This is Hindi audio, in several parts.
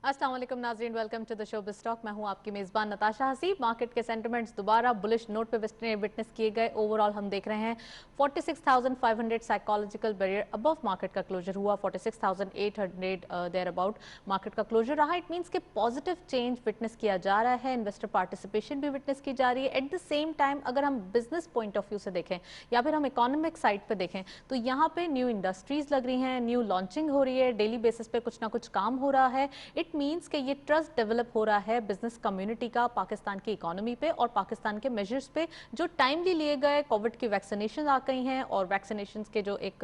अस्सलाम वालेकुम नाज़रीन, वेलकम टू द शो बिस्टॉक। मैं हूं आपकी मेज़बान नताशा हसीब। मार्केट के सेंटिमेंट्स दोबारा बुलिश नोट पे विटनेस किए गए। ओवरऑल हम देख रहे हैं 46,500 साइकोलॉजिकल बैरियर अबव मार्केट का क्लोजर हुआ, 46,800 देयर अबाउट मार्केट का क्लोजर रहा। इट मीन्स के पॉजिटिव चेंज विटनेस किया जा रहा है, इन्वेस्टर पार्टिसिपेशन भी विटनेस की जा रही है। एट द सेम टाइम अगर हम बिजनेस पॉइंट ऑफ व्यू से देखें या फिर हम इकोनॉमिक साइड पे देखें तो यहाँ पे न्यू इंडस्ट्रीज लग रही हैं, न्यू लॉन्चिंग हो रही है, डेली बेसिस पे कुछ ना कुछ काम हो रहा है। इट मींस कि ये ट्रस्ट डेवलप हो रहा है बिजनेस कम्युनिटी का पाकिस्तान की इकोनॉमी पे और पाकिस्तान के मेजर्स पे जो टाइमली लिए गए। कोविड की वैक्सीनेशन आ गई हैं और वैक्सीनेशन के जो एक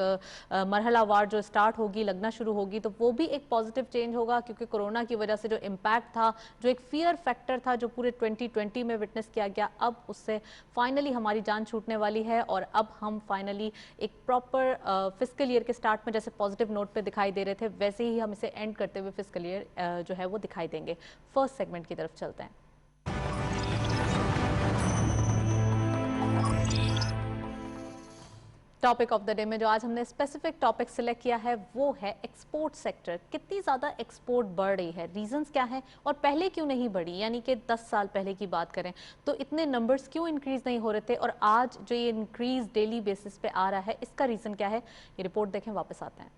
मरहलावार जो स्टार्ट होगी, लगना शुरू होगी, तो वो भी एक पॉजिटिव चेंज होगा क्योंकि कोरोना की वजह से जो इम्पैक्ट था, जो एक फियर फैक्टर था जो पूरे 2020 में विटनेस किया गया, अब उससे फाइनली हमारी जान छूटने वाली है और अब हम फाइनली एक प्रॉपर फिस्कल ईयर के स्टार्ट में जैसे पॉजिटिव नोट पे दिखाई दे रहे थे वैसे ही हम इसे एंड करते हुए फिस्कल ईयर जो है वो दिखाई देंगे। फर्स्ट सेगमेंट की तरफ चलते हैं। टॉपिक ऑफ द डे में जो आज हमने स्पेसिफिक टॉपिक सिलेक्ट किया है वो है एक्सपोर्ट सेक्टर। कितनी ज़्यादा एक्सपोर्ट बढ़ रही है, रीजंस क्या है और पहले क्यों नहीं बढ़ी, यानी कि 10 साल पहले की बात करें तो इतने नंबर्स क्यों इंक्रीज नहीं हो रहे थे और आज जो ये इंक्रीज डेली बेसिस पे आ रहा है इसका रीज़न क्या है, ये रिपोर्ट देखें, वापस आते हैं।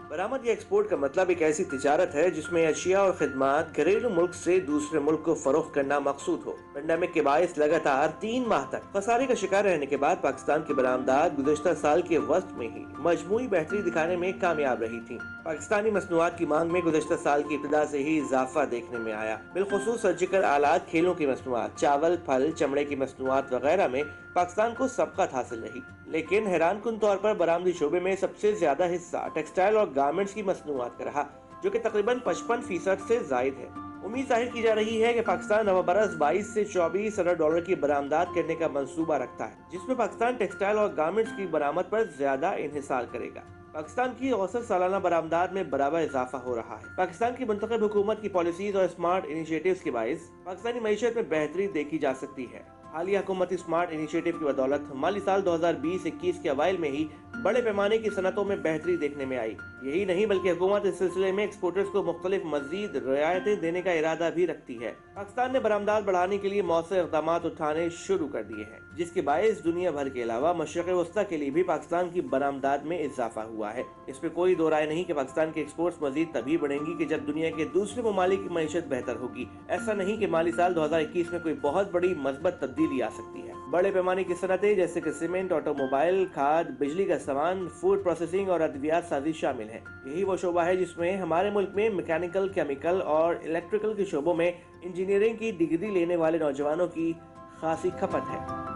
बरामद या एक्सपोर्ट का मतलब एक ऐसी तिजारत है जिसमें अशिया और खिदमात घरेलू मुल्क से दूसरे मुल्क को फरोख्त करना मकसूद हो। पेंडेमिक के बायस लगातार 3 माह तक खसारे का शिकार रहने के बाद पाकिस्तान की बरामदात गुज़श्ता साल के वस्त में ही मजमूई बेहतरी दिखाने में कामयाब रही थी। पाकिस्तानी मसनूआत की मांग में गुज़श्ता साल की इब्तिदा से ही इजाफा देखने में आया। बिलखुसूस सर्जिकल आलात, खेलों की मसनूआत, चावल, फल, चमड़े की मसनूआत वगैरह में पाकिस्तान को सबकत हासिल रही। लेकिन हैरानकुन तौर पर बरामदी शोबे में सबसे ज्यादा हिस्सा टेक्सटाइल और गारमेंट्स की मसनूआत का रहा, जो कि तकरीबन 55% से जायद है। उम्मीद जाहिर की जा रही है कि पाकिस्तान नवबरस 22 से 24 अरब डॉलर की बरामदात करने का मंसूबा रखता है, जिसमें पाकिस्तान टेक्सटाइल और गारमेंट्स की बरामद पर ज्यादा इन्हिसार करेगा। पाकिस्तान की औसत सालाना बरामदात में बराबर इजाफा हो रहा है। पाकिस्तान की मुंतखब हुकूमत की पॉलिसीज और स्मार्ट इनिशिएटिव्स के बायस पाकिस्तानी मईशत में बेहतरी देखी जा सकती है। हालिया हुकूमती स्मार्ट इनिशिएटिव की बदौलत माली साल 2020-21 के अवाइल में ही बड़े पैमाने की सनतों में बेहतरी देखने में आई। यही नहीं बल्कि हुकूमत इस सिलसिले में एक्सपोर्टर्स को मुख्तलिफ मजीद रियायतें देने का इरादा भी रखती है। पाकिस्तान ने बरामदात बढ़ाने के लिए मौसर इक़दाम उठाने शुरू कर दिए हैं, जिसके बायस दुनिया भर के अलावा मशरिक़ वस्ता के लिए भी पाकिस्तान की बरामदात में इजाफा हुआ है। इसमें कोई दो राय नहीं कि पाकिस्तान के एक्सपोर्ट्स मजीद तभी बढ़ेंगी कि जब दुनिया के दूसरे ममालिक की मईशत बेहतर होगी। ऐसा नहीं कि माली साल 2021 में कोई बहुत बड़ी मस्बत तब्दीली आ सकती है। बड़े पैमाने की सनतें जैसे कि सीमेंट, ऑटोमोबाइल, खाद, बिजली का सामान, फूड प्रोसेसिंग और अद्वियात साजी शामिल है। यही वो शोबा है जिसमें हमारे मुल्क में मैकेनिकल, केमिकल और इलेक्ट्रिकल के शोबों में इंजीनियरिंग की डिग्री लेने वाले नौजवानों की खासी खपत है।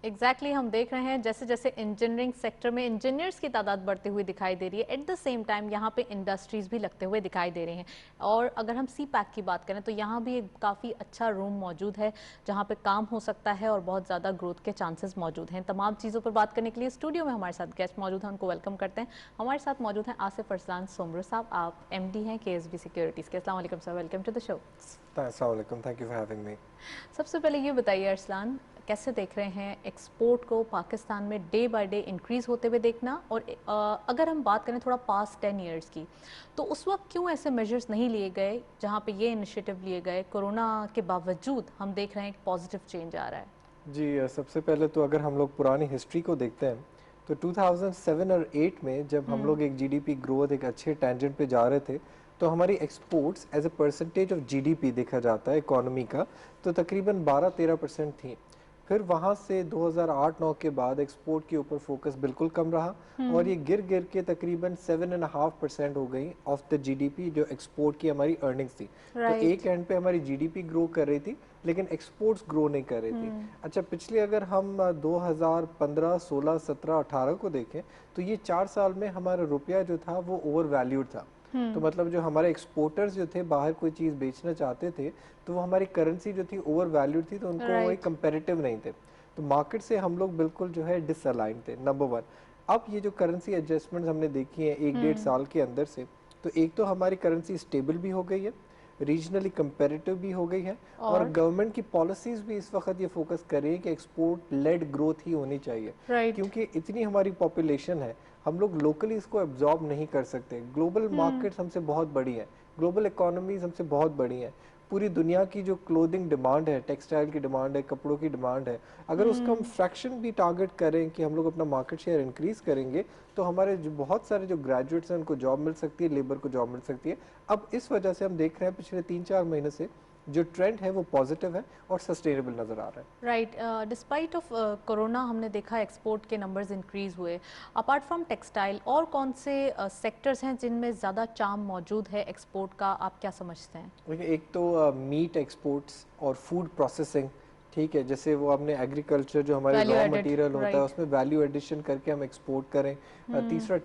एग्जैक्टली हम देख रहे हैं जैसे जैसे इंजीनियरिंग सेक्टर में इंजीनियर्स की तादाद बढ़ती हुई दिखाई दे रही है, एट द सेम टाइम यहाँ पे इंडस्ट्रीज भी लगते हुए दिखाई दे रही हैं। और अगर हम सी पैक की बात करें तो यहाँ भी एक काफ़ी अच्छा रूम मौजूद है जहाँ पे काम हो सकता है और बहुत ज़्यादा ग्रोथ के चांसेस मौजूद हैं। तमाम चीज़ों पर बात करने के लिए स्टूडियो में हमारे साथ गेस्ट मौजूद हैं, उनको वेलकम करते हैं। हमारे साथ मौजूद हैं आसिफ अरसलान सोमरू साहब, आप MD हैं KSB सिक्योरिटीज़ के। अस्सलाम वालेकुम sir, welcome to the show. अस्सलाम वालेकुम, thank you for having me. सबसे पहले ये बताइए अरसलान, कैसे देख रहे हैं एक्सपोर्ट को पाकिस्तान में डे बाय डे इंक्रीज़ होते हुए देखना, और अगर हम बात करें थोड़ा पास्ट 10 इयर्स की तो उस वक्त क्यों ऐसे मेजर्स नहीं लिए गए जहां पे ये इनिशिएटिव लिए गए? कोरोना के बावजूद हम देख रहे हैं एक पॉजिटिव चेंज आ रहा है। जी, सबसे पहले तो अगर हम लोग पुरानी हिस्ट्री को देखते हैं तो 2007 और 8 में जब हम लोग एक जीडीपी ग्रोथ एक अच्छे टेंजेंट पे जा रहे थे तो हमारी exports as a percentage of GDP देखा जाता है इकोनॉमी का तो तकरीबन 12-13% थी। फिर वहाँ से 2008-9 के बाद एक्सपोर्ट के ऊपर फोकस बिल्कुल कम रहा और ये गिर गिर के तकरीबन 7.5% हो गई ऑफ द जीडीपी जो एक्सपोर्ट की हमारी अर्निंग्स थी। तो एक एंड पे हमारी जीडीपी ग्रो कर रही थी लेकिन एक्सपोर्ट्स ग्रो नहीं कर रही थी। अच्छा, पिछले अगर हम 2015, 16, 17, 18 को देखें तो ये 4 साल में हमारा रुपया जो था वो ओवर वैल्यूड था। तो मतलब जो हमारे एक्सपोर्टर्स जो थे बाहर कोई चीज़ बेचना चाहते थे तो वो हमारी करेंसी जो थी ओवर वैल्यूड थी, तो उनको वो कंपेरेटिव नहीं थे, तो मार्केट से हम लोग बिल्कुल जो है डिसअलाइन थे, नंबर 1। अब ये जो करेंसी एडजस्टमेंट्स हमने देखी है 1-1.5 साल के अंदर से, तो एक तो हमारी करेंसी स्टेबल भी हो गई है, रीजनली कंपेरेटिव भी हो गई है, और गवर्नमेंट की पॉलिसीज भी इस वक्त ये फोकस कर रही है कि एक्सपोर्ट लेड ग्रोथ ही होनी चाहिए, क्योंकि इतनी हमारी पॉपुलेशन है, हम लोग लोकली इसको एब्जॉर्ब नहीं कर सकते। ग्लोबल मार्केट्स हमसे बहुत बड़ी है, ग्लोबल इकोनॉमीज हमसे बहुत बड़ी है। पूरी दुनिया की जो क्लोथिंग डिमांड है, टेक्सटाइल की डिमांड है, कपड़ों की डिमांड है, अगर उसका हम फ्रैक्शन भी टारगेट करें कि हम लोग अपना मार्केट शेयर इंक्रीज करेंगे, तो हमारे जो बहुत सारे जो ग्रेजुएट्स हैं उनको जॉब मिल सकती है, लेबर को जॉब मिल सकती है। अब इस वजह से हम देख रहे हैं पिछले 3-4 महीने से जो ट्रेंड है वो पॉजिटिव है और सस्टेनेबल नजर आ रहा है। राइट, डिस्पाइट ऑफ कोरोना हमने देखा एक्सपोर्ट के नंबर्स इंक्रीज हुए। अपार्ट फ्रॉम टेक्सटाइल और कौन से सेक्टर्स हैं जिनमें ज़्यादा चार्म मौजूद है एक्सपोर्ट का, आप क्या समझते हैं? देखिए, एक तो मीट एक्सपोर्ट्स और फूड प्रोसेसिंग, ठीक है, जैसे वो हमने एग्रीकल्चर जो हमारे रॉ मटेरियल होता है उसमें वैल्यू एडिशन करके हम एक्सपोर्ट करें। तीसरा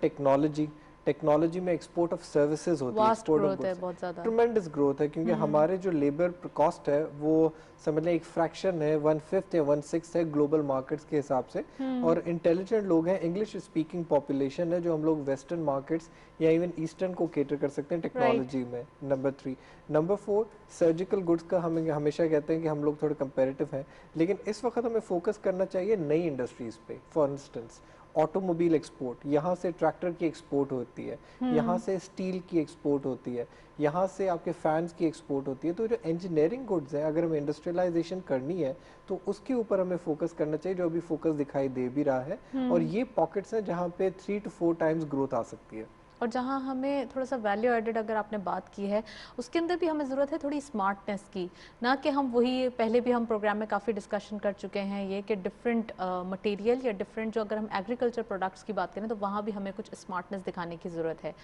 टेक्नोलॉजी में एक्सपोर्ट ऑफ सर्विसेज होती है, एक्सपोर्ट ऑफ गुड्स, ट्रेमेंडस ग्रोथ है, क्योंकि हमारे जो लेबर कॉस्ट है वो समझ लें एक फ्रैक्शन है, 1/5 या 1/6 है ग्लोबल मार्केट्स के हिसाब से। और इंटेलिजेंट लोग हैं, इंग्लिश स्पीकिंग पॉपुलेशन है, जो हम लोग वेस्टर्न मार्केट्स या इवन ईस्टर्न को केटर कर सकते हैं टेक्नोलॉजी में। नंबर 3। नंबर 4, सर्जिकल गुड्स का हम हमेशा कहते हैं कि हम लोग थोड़े कंपेरेटिव हैं, लेकिन इस वक्त हमें फोकस करना चाहिए नई इंडस्ट्रीज पे। फॉर इंस्टेंस ऑटोमोबाइल एक्सपोर्ट, यहाँ से ट्रैक्टर की एक्सपोर्ट होती है, यहाँ से स्टील की एक्सपोर्ट होती है, यहाँ से आपके फैंस की एक्सपोर्ट होती है। तो जो इंजीनियरिंग गुड्स हैं, अगर हमें इंडस्ट्रियलाइजेशन करनी है तो उसके ऊपर हमें फोकस करना चाहिए, जो अभी फोकस दिखाई दे भी रहा है। और ये पॉकेट्स हैं जहाँ पे 3 to 4 टाइम्स ग्रोथ आ सकती है। और जहाँ हमें थोड़ा सा वैल्यू एडेड, अगर आपने बात की है, उसके अंदर भी हमें ज़रूरत है थोड़ी स्मार्टनेस की, ना कि हम वही, पहले भी हम प्रोग्राम में काफ़ी डिस्कशन कर चुके हैं ये कि डिफरेंट मटेरियल या डिफरेंट, जो अगर हम एग्रीकल्चर प्रोडक्ट्स की बात करें तो वहाँ भी हमें कुछ स्मार्टनेस दिखाने की ज़रूरत है।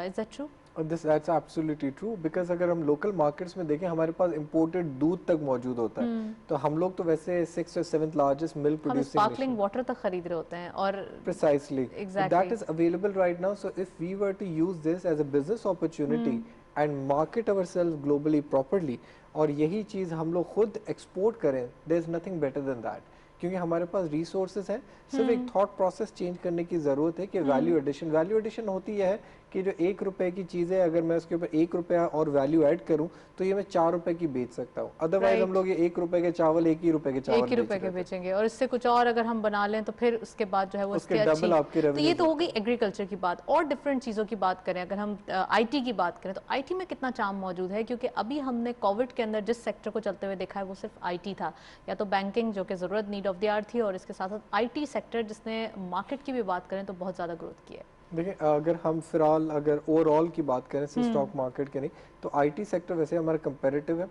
Is that true? That's absolutely true, because अगर हम लोकल मार्केट्स में देखें, हमारे पास इंपोर्टेड दूध तक मौजूद होता है। तो हम लोग तो वैसे 6th और 7th largest milk producing, sparkling water तक खरीद रहे होते हैं। और precisely that is available right now. So if we were to use this as a business opportunity and market ourselves globally properly, और यही चीज हम लोग खुद एक्सपोर्ट करें, there is nothing better than that, क्योंकि हमारे पास रिसोर्सेज हैं। सिर्फ एक थॉट प्रोसेस चेंज करने की जरूरत है कि वैल्यू एडिशन होती है कि जो 1 रुपए की चीज़ है, अगर मैं उसके ऊपर 1 रुपया और वैल्यू ऐड करूं तो ये मैं 4 रुपए की बेच सकता हूं। अदरवाइज हम लोग ये 1 रुपए के चावल 1 ही रुपए के चावल 1 ही रुपए के बेचेंगे, और इससे कुछ और अगर हम बना लें तो फिर उसके बाद जो है वो उसके डबल आपकी रेवेन्यू। तो ये तो हो गई एग्रीकल्चर की बात। और डिफरेंट चीज़ों की बात करें, अगर हम IT की बात करें तो IT में कितना चार्म मौजूद है? क्योंकि अभी हमने कोविड के अंदर जिस सेक्टर को चलते हुए देखा है वो सिर्फ IT था, या तो बैंकिंग जो कि ज़रूरत नीड ऑफ द आवर थी, और इसके साथ साथ IT सेक्टर जिसने मार्केट की भी बात करें तो बहुत ज़्यादा ग्रोथ की है। देखिए, अगर हम फिलहाल अगर ओवरऑल की बात करें सिर्फ स्टॉक मार्केट के नहीं, तो IT सेक्टर वैसे हमारा कंपेरेटिव है।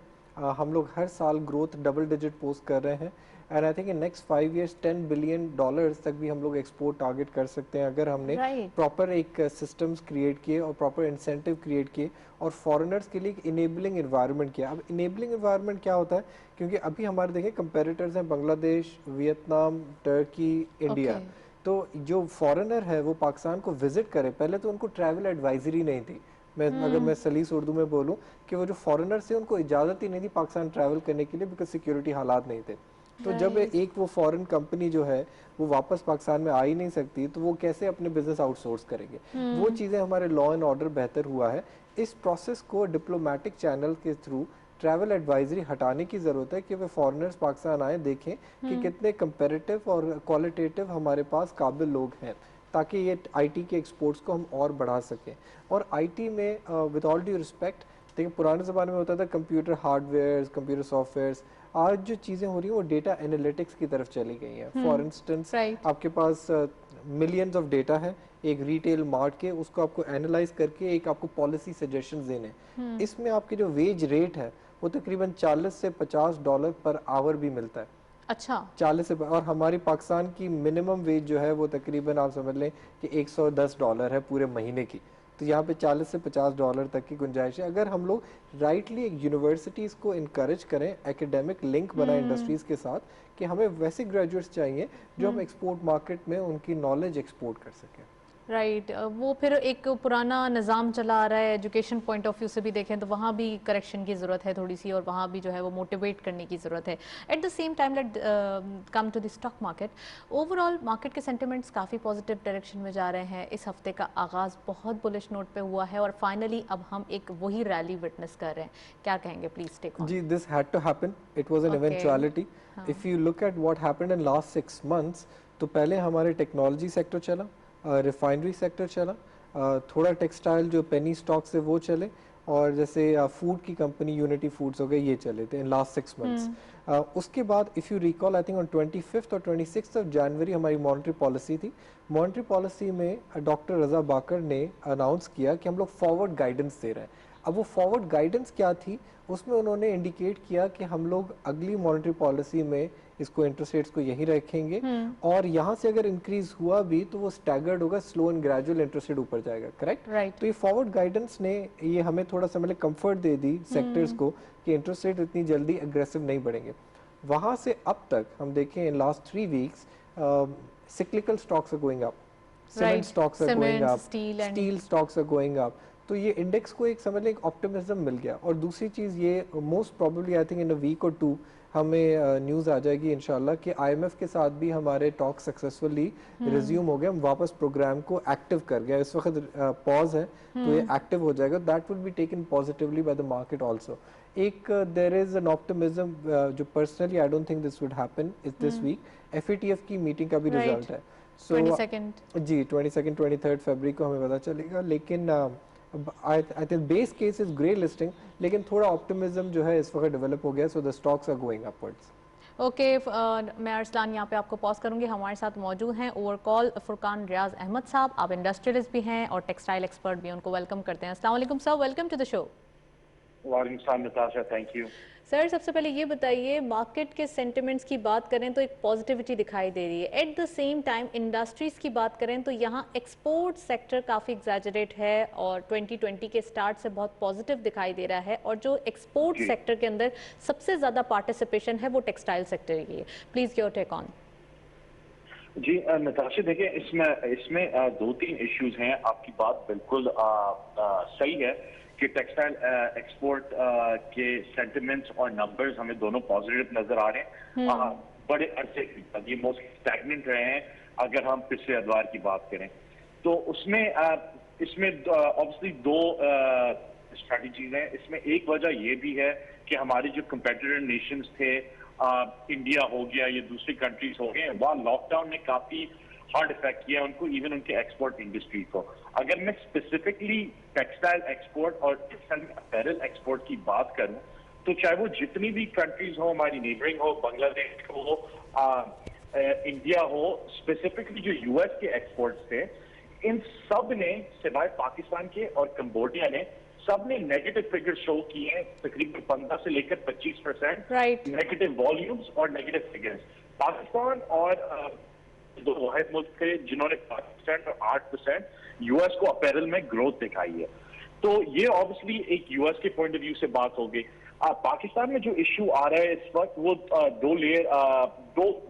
हम लोग हर साल ग्रोथ डबल डिजिट पोस्ट कर रहे हैं, and I think in next 5 years $10 billion तक भी हम लोग एक्सपोर्ट टारगेट कर सकते हैं, अगर हमने प्रॉपर एक सिस्टम्स क्रिएट किए और प्रॉपर इंसेंटिव क्रिएट किए और फॉरेनर्स के लिए एक इनेबलिंग एनवायरनमेंट किया। अब इनेबलिंग एनवायरनमेंट क्या होता है, क्योंकि अभी हमारे देखें कंपेरेटर्स हैं बांग्लादेश, वियतनाम, टर्की, इंडिया। तो जो फॉरेनर है वो पाकिस्तान को विजिट करे, पहले तो उनको ट्रैवल एडवाइजरी नहीं थी। अगर मैं सलीस उर्दू में बोलूं कि वो जो फॉरेनर्स थे उनको इजाज़त ही नहीं थी पाकिस्तान ट्रैवल करने के लिए, बिकॉज सिक्योरिटी हालात नहीं थे। तो जब एक वो फॉरेन कंपनी जो है वो वापस पाकिस्तान में आ ही नहीं सकती, तो वो कैसे अपने बिजनेस आउटसोर्स करेंगे? वो चीज़ें हमारे लॉ एंड ऑर्डर बेहतर हुआ है। इस प्रोसेस को डिप्लोमेटिक चैनल के थ्रू ट्रैवल एडवाइजरी हटाने की ज़रूरत है कि वे फॉरेनर्स पाकिस्तान आए, देखें कि कितने कंपेरेटिव और क्वालिटेटिव हमारे पास काबिल लोग हैं, ताकि ये IT के एक्सपोर्ट्स को हम और बढ़ा सकें। और IT में विद ऑल ड्यू रिस्पेक्ट, देखिए पुराने ज़माने में होता था कंप्यूटर हार्डवेयर, कंप्यूटर सॉफ्टवेयर्स, आज जो चीज़ें हो रही हैं वो डेटा एनालिटिक्स की तरफ चली गई हैं। फॉर इंस्टेंस आपके पास मिलियंस ऑफ डेटा है एक रिटेल मार्ट के, उसको आपको एनालाइज करके एक आपको पॉलिसी सजेशंस देने, इसमें आपके जो वेज रेट है वो तकरीबन $40 से $50 पर आवर भी मिलता है। अच्छा, 40 से, और हमारी पाकिस्तान की मिनिमम वेज जो है वो तकरीबन आप समझ लें कि $110 है पूरे महीने की। तो यहाँ पे $40 से $50 तक की गुंजाइश है। अगर हम लोग राइटली एक यूनिवर्सिटीज़ को इनकरेज करें, एकेडमिक लिंक बनाए इंडस्ट्रीज़ के साथ कि हमें वैसे ग्रेजुएट्स चाहिए जो हम एक्सपोर्ट मार्केट में उनकी नॉलेज एक्सपोर्ट कर सकें। राइट वो फिर एक पुराना निज़ाम चला आ रहा है, एजुकेशन पॉइंट ऑफ व्यू से भी देखें तो वहाँ भी करेक्शन की ज़रूरत है थोड़ी सी, और वहाँ भी जो है वो मोटिवेट करने की ज़रूरत है। At the same time let come to the stock market. Overall market के सेंटिमेंट्स काफ़ी पॉजिटिव डायरेक्शन में जा रहे हैं। इस हफ्ते का आगाज़ बहुत बुलिश नोट पे हुआ है और फाइनली अब हम एक वही रैली विटनेस कर रहे हैं। क्या कहेंगे, प्लीज़ टेक ऑन। जी, this had to happen. It was an okay. eventuality. हाँ। If you look at what happened in last 6 months, तो पहले हमारे टेक्नोलॉजी सेक्टर चला, रिफाइनरी सेक्टर चला, थोड़ा टेक्सटाइल जो पेनी स्टॉक्स है वो चले, और जैसे फूड की कंपनी यूनिटी फूड्स हो गए, ये चले थे इन लास्ट 6 मंथ्स। उसके बाद if you recall, I think on 25 और 26 जनवरी हमारी मॉनेटरी पॉलिसी थी। मॉनेटरी पॉलिसी में डॉक्टर रजा बाकर ने अनाउंस किया कि हम लोग फॉरवर्ड गाइडेंस दे रहे हैं। अब वो फॉरवर्ड गाइडेंस क्या थी, उसमें उन्होंने इंडिकेट किया कि हम लोग अगली मॉनेटरी पॉलिसी में इसको इंटरेस्ट रेट्स को यहीं रखेंगे, और यहाँ से अगर इंक्रीज हुआ भी तो वो स्टैगर्ड होगा, slow and gradual interest rate ऊपर जाएगा, करेक्ट? राइट। तो ये फॉरवर्ड गाइडेंस ने ये हमें थोड़ा सा मतलब कंफर्ट दे दी सेक्टर्स को कि इंटरेस्ट रेट इतनी जल्दी अग्रेसिव नहीं बढ़ेंगे। वहाँ से अब तक हम देखें in last 3 weeks cyclical stocks are going up, cement Right. stocks are going Cement, up, steel and- steel stocks are going up। तो ये इंडेक्स को एक समझ लें एक ऑप्टिमिज्म मिल गया। और दूसरी चीज़ ये most probably I think in a week और 2 हमें न्यूज़ आ जाएगी इंशाल्लाह कि आईएमएफ के साथ भी हमारे टॉक सक्सेसफुली रिज्यूम हो गए, हम वापस प्रोग्राम को एक्टिव कर गया। इस वक्त पॉज है तो ये एक्टिव हो जाएगा, that will be taken positively by the market also. एक देयर इज एन ऑप्टिमिज्म जो personally I don't think this would happen is this week. FATF की मीटिंग का भी Right. रिजल्ट है, 22nd। जी 22 23 फरवरी को हमें पता चलेगा। लेकिन I think base case is grey listing, लेकिन थोड़ा ऑप्टिमिज्म जो है इस वक्त डेवलप हो गया, so the stocks are going upwards. Okay मैं अरसलान यहाँ पे आपको पॉज करूंगी। हमारे साथ मौजूद हैं ओवर कॉल फुरकान रियाज अहमद साहब। आप इंडस्ट्रियलिस्ट भी हैं और टेक्सटाइल एक्सपर्ट भी हैं, उनको वेलकम करते हैं। अस्सलाम वालेकुम sir, welcome to the show. वालेकुम सलाम नताशा, थैंक यू। सर सबसे पहले ये बताइए, मार्केट के सेंटिमेंट्स की बात करें तो एक पॉजिटिविटी दिखाई दे रही है। At the same time industries की बात करें तो यहाँ एक्सपोर्ट सेक्टर काफ़ी एग्जैजरेट है और 2020 के स्टार्ट से बहुत पॉजिटिव दिखाई दे रहा है, और जो एक्सपोर्ट सेक्टर के अंदर सबसे ज़्यादा पार्टिसिपेशन है वो टेक्सटाइल सेक्टर की है। Please your take on. जी नताशा, देखिए इसमें 2-3 इश्यूज हैं। आपकी बात बिल्कुल सही है कि टेक्सटाइल एक्सपोर्ट के सेंटिमेंट्स और नंबर्स हमें दोनों पॉजिटिव नजर आ रहे हैं। बड़े अरसे ये मोस्ट स्टैग्नेंट रहे हैं अगर हम पिछले अदवार की बात करें तो उसमें इसमें ऑब्वियसली 2 स्ट्रेटजीज हैं। इसमें एक वजह ये भी है कि हमारे जो कंपेटिटर नेशंस थे, इंडिया हो गया, ये दूसरी कंट्रीज हो गए, वहाँ लॉकडाउन ने काफी हार्ड इफेक्ट किया उनको, इवन उनके एक्सपोर्ट इंडस्ट्री को। अगर मैं स्पेसिफिकली टेक्सटाइल एक्सपोर्ट और टेक्सटाइल अपैरल एक्सपोर्ट की बात करूं तो चाहे वो जितनी भी कंट्रीज हो, हमारी नेबरिंग हो, बांग्लादेश हो, इंडिया हो, स्पेसिफिकली जो यूएस के एक्सपोर्ट्स थे, इन सब ने सिवाय पाकिस्तान के और कंबोडिया ने सब ने नेगेटिव फिगर शो किए हैं, तकरीबन 15 से लेकर 25% राइट। नेगेटिव वॉल्यूम्स और नेगेटिव फिगर्स। पाकिस्तान और 2 वाहिद मुल्क थे जिन्होंने 5% और 8% यूएस को अपैरल में ग्रोथ दिखाई है। तो ये ऑब्वियसली एक यूएस के पॉइंट ऑफ व्यू से बात हो गई। पाकिस्तान में जो इश्यू आ रहा है इस वक्त वो 2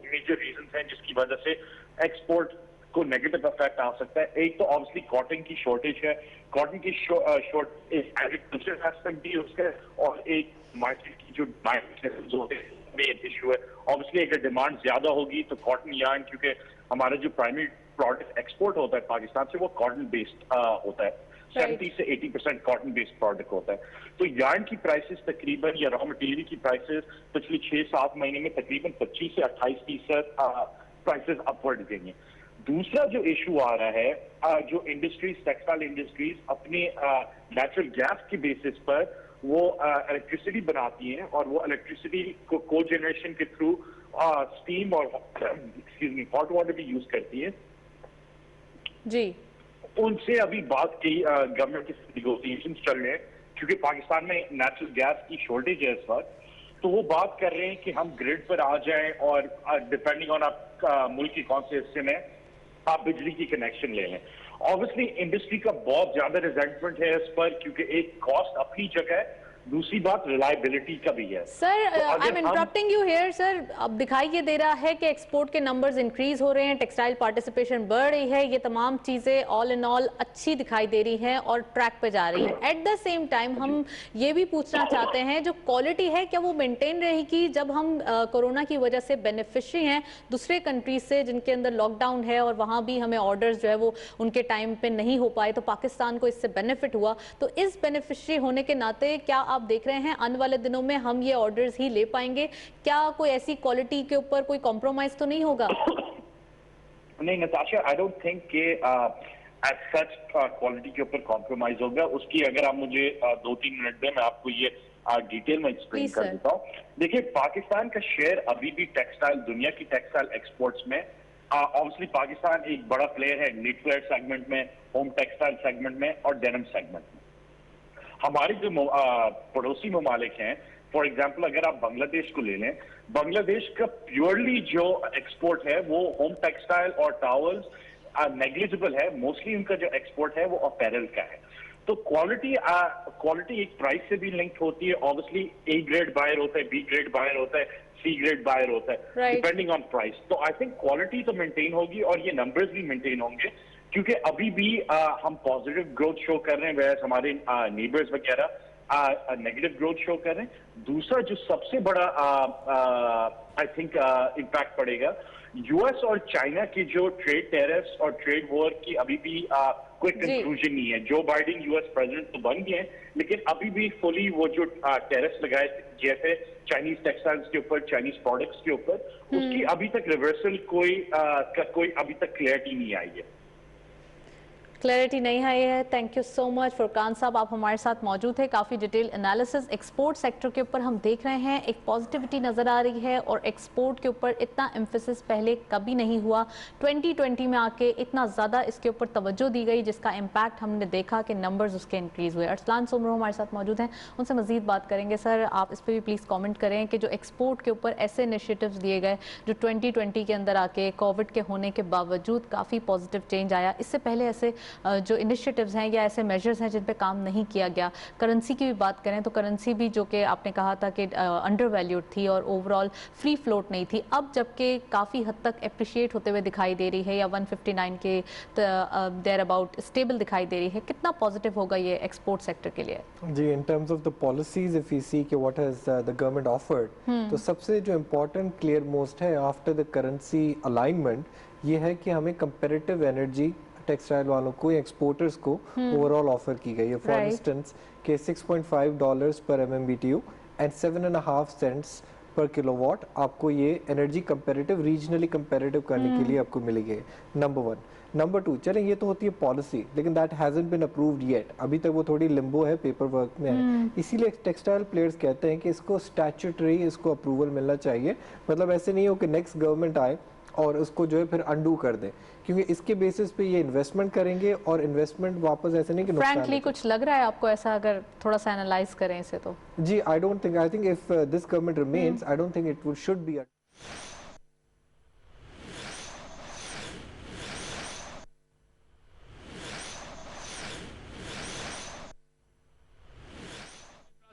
मेजर रीजंस हैं जिसकी वजह से एक्सपोर्ट को नेगेटिव इफेक्ट आ सकता है। एक तो ऑब्वियसली कॉटन की शॉर्टेज है, कॉटन की शॉर्ट एग्रीकल्चर एस्पेक्ट भी उसका, और एक मार्केट की जो मेन इशू है। ऑब्वियसली अगर डिमांड ज्यादा होगी तो कॉटन यार्न, क्योंकि हमारा जो प्राइमरी प्रोडक्ट एक्सपोर्ट होता है पाकिस्तान से वो कॉटन बेस्ड होता है, 70 से 80% कॉटन बेस्ड प्रोडक्ट होता है। तो यार्न की प्राइसेस तकरीबन, या रॉ मटेरियल की प्राइसेस पिछले 6-7 महीने में तकरीबन 25 से 28% प्राइसेस अपवर्ड गई हैं। दूसरा जो इशू आ रहा है, जो इंडस्ट्रीज, टेक्सटाइल इंडस्ट्रीज अपने नेचुरल गैस के बेसिस पर वो इलेक्ट्रिसिटी बनाती हैं और वो इलेक्ट्रिसिटी को जनरेशन के थ्रू स्टीम और हॉट वाटर भी यूज करती है। जी। उनसे अभी बात की, गवर्नमेंट के निगोशिएशन चल रहे हैं, क्योंकि पाकिस्तान में नेचुरल गैस की शॉर्टेज है इस वक्त, तो वो बात कर रहे हैं कि हम ग्रिड पर आ जाएं और डिपेंडिंग ऑन आप मुल्क के कौन से हिस्से में आप बिजली की कनेक्शन ले लें। ऑब्वियसली इंडस्ट्री का बहुत ज्यादा रिजेंटमेंट है इस पर, क्योंकि एक कॉस्ट अपनी जगह है, दूसरी बात रिलायबिलिटी का भी है। सर तो I am interrupting you here sir, अब दिखाई ये दे रहा है कि एक्सपोर्ट के नंबर्स इंक्रीज हो रहे हैं, टेक्सटाइल पार्टिसिपेशन बढ़ रही है, ये तमाम चीजें ऑल इन ऑल अच्छी दिखाई दे रही हैं और ट्रैक पे जा रही है। एट द सेम टाइम हम ये भी पूछना चाहते हैं जो क्वालिटी है क्या वो मेंटेन रहेगी जब हम कोरोना की वजह से बेनिफिशियरी हैं दूसरे कंट्रीज से जिनके अंदर लॉकडाउन है और वहां भी हमें ऑर्डर्स जो है वो उनके टाइम पे नहीं हो पाए, तो पाकिस्तान को इससे बेनिफिट हुआ, तो इस बेनिफिशियरी होने के नाते क्या आप देख रहे हैं आने वाले दिनों में हम ये ऑर्डर्स ही ले पाएंगे? क्या कोई ऐसी क्वालिटी के ऊपर कोई कॉम्प्रोमाइज तो नहीं होगा? नहीं नताशा, आई डोंट थिंक कि एज सच क्वालिटी के ऊपर कॉम्प्रोमाइज होगा। उसकी अगर आप मुझे 2-3 मिनट दें, मैं आपको ये डिटेल में एक्सप्लेन कर देता हूँ। देखिए, पाकिस्तान का शेयर अभी भी टेक्सटाइल, दुनिया की टेक्सटाइल एक्सपोर्ट्स में, ऑब्वियसली पाकिस्तान एक बड़ा प्लेयर है निटवेयर सेगमेंट में, होम टेक्सटाइल सेगमेंट में और डेनिम सेगमेंट में। हमारे जो पड़ोसी ममालिक हैं, फॉर एग्जाम्पल अगर आप बांग्लादेश को ले लें, बांग्लादेश का प्योरली जो एक्सपोर्ट है वो होम टेक्सटाइल और टॉवल्स नेग्लिजिबल है। मोस्टली उनका जो एक्सपोर्ट है वो अपैरल का है। तो क्वालिटी एक प्राइस से भी लिंक्ड होती है। ऑब्वियसली ए ग्रेड बायर होता है, बी ग्रेड बायर होता है, सी ग्रेड बायर होता है, डिपेंडिंग ऑन प्राइस। तो आई थिंक क्वालिटी तो मेंटेन होगी और ये नंबर्स भी मेंटेन होंगे, क्योंकि अभी भी हम पॉजिटिव ग्रोथ शो कर रहे हैं, वैसे हमारे नेबर्स वगैरह नेगेटिव ग्रोथ शो कर रहे हैं। दूसरा जो सबसे बड़ा आई थिंक इम्पैक्ट पड़ेगा, यूएस और चाइना की जो ट्रेड टेरिफ्स और ट्रेड वॉर की अभी भी कोई कंक्लूजन नहीं है। जो बाइडेन यूएस प्रेसिडेंट तो बन गए हैं, लेकिन अभी भी फुली वो जो टेरिफ्स लगाए जैसे चाइनीज टेक्सटाइल्स के ऊपर, चाइनीज प्रोडक्ट्स के ऊपर, उसकी अभी तक रिवर्सल कोई अभी तक क्लियरिटी नहीं आई है। क्लैरिटी नहीं आई है। Thank you so much Furqan साहब, आप हमारे साथ मौजूद थे। काफ़ी डिटेल एनालिसिस एक्सपोर्ट सेक्टर के ऊपर हम देख रहे हैं, एक पॉजिटिविटी नज़र आ रही है और एक्सपोर्ट के ऊपर इतना एम्फेसिस पहले कभी नहीं हुआ। 2020 में आके इतना ज़्यादा इसके ऊपर तवज्जो दी गई जिसका इम्पैक्ट हमने देखा कि नंबर्स उसके इंक्रीज़ हुए। अरसलान सोमरो हमारे साथ मौजूद हैं, उनसे मज़ीद बात करेंगे। सर आप इस पर भी प्लीज़ कॉमेंट करें कि जो एक्सपोर्ट के ऊपर ऐसे इनिशिएटिव्स दिए गए जो 2020 के अंदर आके कोविड के होने के बावजूद काफ़ी पॉजिटिव चेंज आया, इससे पहले ऐसे जो इनिशिएटिव्स हैं या ऐसे मेजर्स हैं जिन पे काम नहीं किया गया। करेंसी की भी बात करें तो करेंसी भी जो कि आपने कहा था कि अंडर वैल्यूड थी और ओवरऑल फ्री फ्लोट नहीं थी, अब जबकि काफ़ी हद तक एप्रिशिएट होते हुए दिखाई दे रही है या 159 के देयर अबाउट स्टेबल दिखाई दे रही है। कितना पॉजिटिव होगा ये एक्सपोर्ट सेक्टर के लिए? जी, in terms of the policies if we see कि what has the government offered, तो सबसे जो इम्पोर्टेंट क्लियर मोस्ट है आफ्टर द करेंसी अलाइनमेंट ये है कि हमें कंपेरेटिव एनर्जी टेक्सटाइल वालों को, एक्सपोर्टर्स को ओवरऑल ऑफर की गई है। फॉर इंस्टेंस के $6.5 पर MMBTU एंड 7.5 सेंट्स पर किलोवाट आपको ये एनर्जी कंपेरेटिव, रीजनली कंपेरेटिव करने के लिए आपको मिलेगी। नंबर 1। नंबर 2, चलें ये तो होती है पॉलिसी, लेकिन that hasn't been approved yet, अभी तक वो थोड़ी लिम्बो है, पेपर वर्क में है। इसीलिए टेक्सटाइल प्लेयर्स कहते हैं कि इसको स्टैट्यूटरी इसको अप्रूवल मिलना चाहिए। मतलब ऐसे नहीं हो कि नेक्स्ट गवर्नमेंट आए और उसको जो है फिर अंडू कर दे, क्योंकि इसके बेसिस पे ये इन्वेस्टमेंट करेंगे और इन्वेस्टमेंट वापस ऐसे नहीं कि फ्रैंकली कुछ लग रहा है आपको ऐसा, अगर थोड़ा सा एनालाइज करें इसे तो? जी, I think if this government remains, I don't think it would should be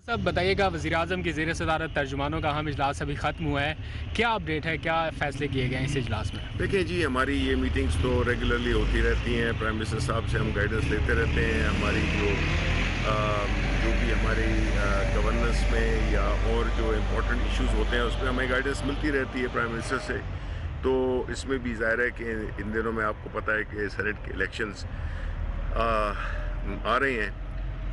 सब बताइएगा, वज़ीर-ए-आज़म की ज़ेर सदारत तर्जुमानों का अहम इजलास अभी ख़त्म हुआ है, क्या अपडेट है, क्या फ़ैसले किए गए हैं इस इजलास में? देखिए जी, हमारी ये मीटिंग्स तो रेगुलरली होती रहती हैं, प्राइम मिनिस्टर साहब से हम गाइडेंस लेते रहते हैं। हमारी जो भी हमारी गवर्नेंस में या और जो इम्पोर्टेंट इश्यूज़ होते हैं उस पर हमें गाइडेंस मिलती रहती है प्राइम मिनिस्टर से। तो इसमें भी ज़ाहिर है कि इन दिनों में आपको पता है कि सेनेट के इलेक्शंस आ रहे हैं,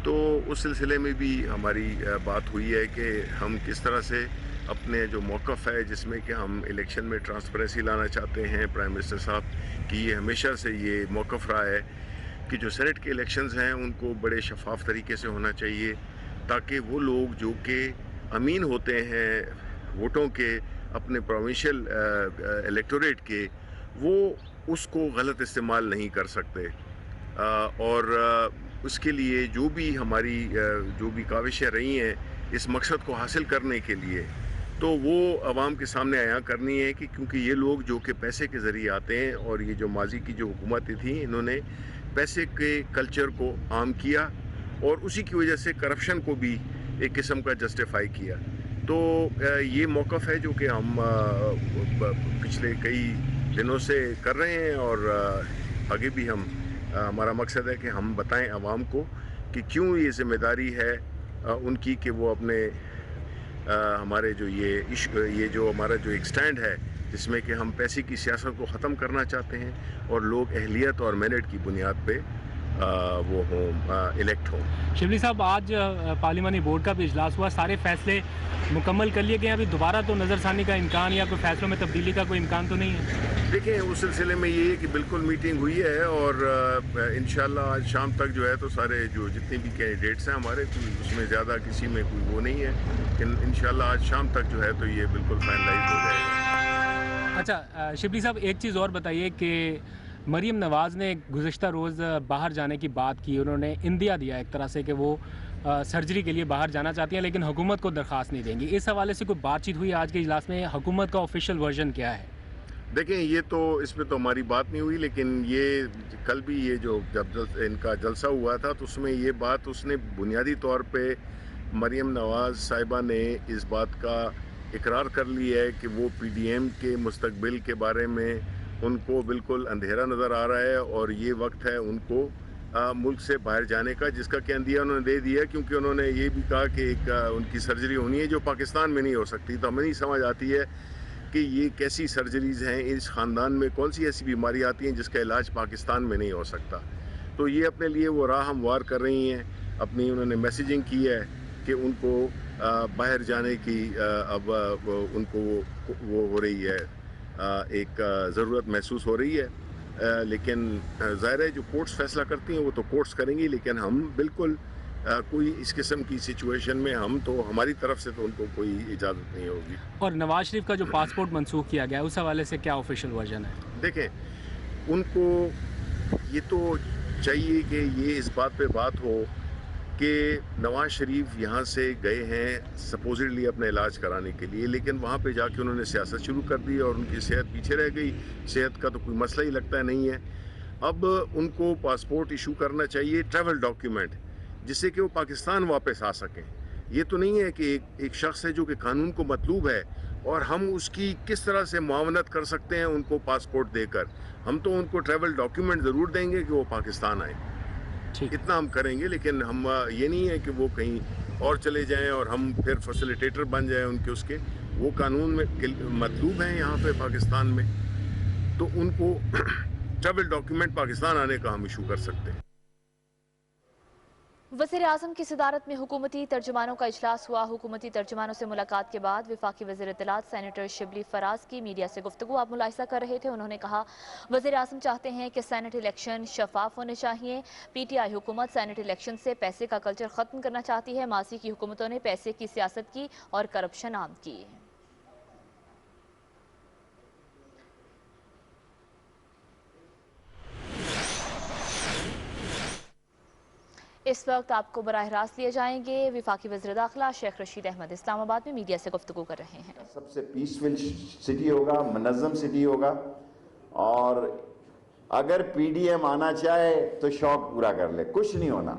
तो उस सिलसिले में भी हमारी बात हुई है कि हम किस तरह से अपने जो मौक़िफ़ है जिसमें कि हम इलेक्शन में ट्रांसपेरेंसी लाना चाहते हैं, प्राइम मिनिस्टर साहब की ये हमेशा से ये मौक़िफ़ रहा है कि जो सेनेट के इलेक्शंस हैं उनको बड़े शफाफ तरीके से होना चाहिए, ताकि वो लोग जो कि अमीन होते हैं वोटों के अपने प्रोविंशियल इलेक्टोरेट के, वो उसको गलत इस्तेमाल नहीं कर सकते। और उसके लिए जो भी हमारी जो भी काविशें रही हैं इस मकसद को हासिल करने के लिए, तो वो आवाम के सामने आया करनी है कि क्योंकि ये लोग जो कि पैसे के ज़रिए आते हैं और ये जो माजी की जो हुकूमतें थी इन्होंने पैसे के कल्चर को आम किया और उसी की वजह से करप्शन को भी एक किस्म का जस्टिफाई किया। तो ये मौक़िफ़ है जो कि हम पिछले कई दिनों से कर रहे हैं और आगे भी हम हमारा मकसद है कि हम बताएं आवाम को कि क्यों ये ज़िम्मेदारी है उनकी कि वो अपने हमारे जो ये जो हमारा जो एक स्टैंड है जिसमें कि हम पैसे की सियासत को ख़त्म करना चाहते हैं और लोग अहलियत और मेरिट की बुनियाद पे वो हों इलेक्ट हों। शिबली साहब, आज पार्लिमानी बोर्ड का भी इजलास हुआ, सारे फैसले मुकम्मल कर लिए गए। अभी दोबारा तो नज़रसानी का इम्कान या कोई फैसलों में तब्दीली का कोई इम्कान तो नहीं है? देखिए, उस सिलसिले में ये है कि बिल्कुल मीटिंग हुई है और इंशाल्लाह आज शाम तक जो है तो सारे जो जितने भी कैंडिडेट्स हैं हमारे, उसमें ज़्यादा किसी में कोई वो नहीं है, लेकिन इंशाल्लाह आज शाम तक जो है तो ये बिल्कुल फाइनलाइज हो जाएगा। अच्छा शिबली साहब, एक चीज़ और बताइए कि मरीम नवाज़ ने गुज़श्ता रोज़ बाहर जाने की बात की, उन्होंने इंदिया दिया एक तरह से कि वो सर्जरी के लिए बाहर जाना चाहती हैं लेकिन हुकूमत को दरख्वास्त नहीं देंगी। इस हवाले से कोई बातचीत हुई आज के इजलास में? हुकूमत का ऑफिशियल वर्जन क्या है? देखें, ये तो इसमें तो हमारी बात नहीं हुई, लेकिन ये कल भी ये जो जब इनका जलसा हुआ था तो उसमें ये बात उसने बुनियादी तौर पे मरीम नवाज़ साहिबा ने इस बात का इकरार कर लिया है कि वो पीडीएम के मुस्तकबिल के बारे में उनको बिल्कुल अंधेरा नज़र आ रहा है और ये वक्त है उनको मुल्क से बाहर जाने का, जिसका क्या दिया उन्होंने दे दिया, क्योंकि उन्होंने ये भी कहा कि एक उनकी सर्जरी होनी है जो पाकिस्तान में नहीं हो सकती। तो हमें नहीं समझ आती है कि ये कैसी सर्जरीज़ हैं, इस ख़ानदान में कौन सी ऐसी बीमारी आती हैं जिसका इलाज पाकिस्तान में नहीं हो सकता। तो ये अपने लिए वो राह हमवार कर रही हैं, अपनी उन्होंने मैसेजिंग की है कि उनको बाहर जाने की अब उनको वो हो रही है, एक ज़रूरत महसूस हो रही है। लेकिन ज़ाहिर है जो कोर्ट्स फैसला करती हैं वो तो कोर्ट्स करेंगी, लेकिन हम बिल्कुल कोई इस किस्म की सिचुएशन में हम तो हमारी तरफ से तो उनको कोई इजाज़त नहीं होगी। और नवाज शरीफ का जो पासपोर्ट मनसूख किया गया उस हवाले से क्या ऑफिशियल वर्जन है? देखें, उनको ये तो चाहिए कि ये इस बात पे बात हो कि नवाज शरीफ यहाँ से गए हैं सपोजिटली अपना इलाज कराने के लिए, लेकिन वहाँ पे जाके उन्होंने सियासत शुरू कर दी और उनकी सेहत पीछे रह गई। सेहत का तो कोई मसला ही लगता है नहीं है। अब उनको पासपोर्ट इशू करना चाहिए, ट्रैवल डॉक्यूमेंट, जिससे कि वो पाकिस्तान वापस आ सकें। ये तो नहीं है कि एक शख्स है जो कि कानून को मतलूब है और हम उसकी किस तरह से मुआवनत कर सकते हैं उनको पासपोर्ट देकर। हम तो उनको ट्रैवल डॉक्यूमेंट ज़रूर देंगे कि वो पाकिस्तान आए, इतना हम करेंगे, लेकिन हम ये नहीं है कि वो कहीं और चले जाएं और हम फिर फैसिलिटेटर बन जाएं उनके उसके। वो कानून में मतलूब हैं यहाँ पे पाकिस्तान में, तो उनको ट्रैवल डॉक्यूमेंट पाकिस्तान आने का हम इशू कर सकते हैं। वज़ीर आज़म की सदारत में हुकूमती तर्जुमानों का इजलास हुआ। हुकूमती तर्जुमानों से मुलाकात के बाद वफाकी वज़ीर इत्तलात सेनेटर शिबली फराज की मीडिया से गुफ्तगू आप मुलाहिज़ा कर रहे थे। उन्होंने कहा वज़ीर आज़म चाहते हैं कि सेनेट इलेक्शन शफाफ होने चाहिए। PTI हुकूमत सेनेट इलेक्शन से पैसे का कल्चर ख़त्म करना चाहती है। माजी की हुकूमतों ने पैसे की सियासत की और करप्शन आम की। इस वक्त आपको बराह रास्त लिए जाएंगे वफाकी वज़ीर दाखिला शेख रशीद अहमद इस्लामाबाद में मीडिया से गुफ्तगू कर रहे हैं। सबसे पीसफुल सिटी होगा, मुनज़्ज़म सिटी होगा और अगर PDM आना चाहे तो शौक पूरा कर ले, कुछ नहीं होना।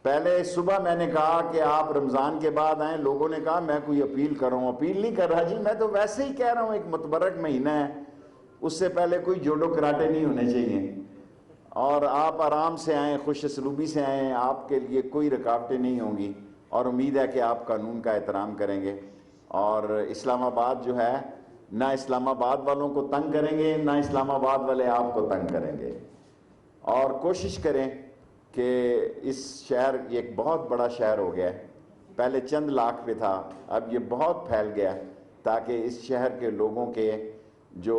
पहले सुबह मैंने कहा कि आप रमज़ान के बाद आए, लोगों ने कहा मैं कोई अपील कर रहा हूँ। अपील नहीं कर रहा जी, मैं तो वैसे ही कह रहा हूँ, एक मुतबरक महीना है, उससे पहले कोई जोड़ो कराटे नहीं होने चाहिए और आप आराम से आएँ, खुश असलूबी से आएँ, आपके लिए कोई रुकावटें नहीं होंगी और उम्मीद है कि आप कानून का एहतराम करेंगे। और इस्लामाबाद जो है, ना इस्लामाबाद वालों को तंग करेंगे, ना इस्लामाबाद वाले आपको तंग करेंगे। और कोशिश करें कि इस शहर, ये एक बहुत बड़ा शहर हो गया है, पहले चंद लाख पे था, अब ये बहुत फैल गया, ताकि इस शहर के लोगों के जो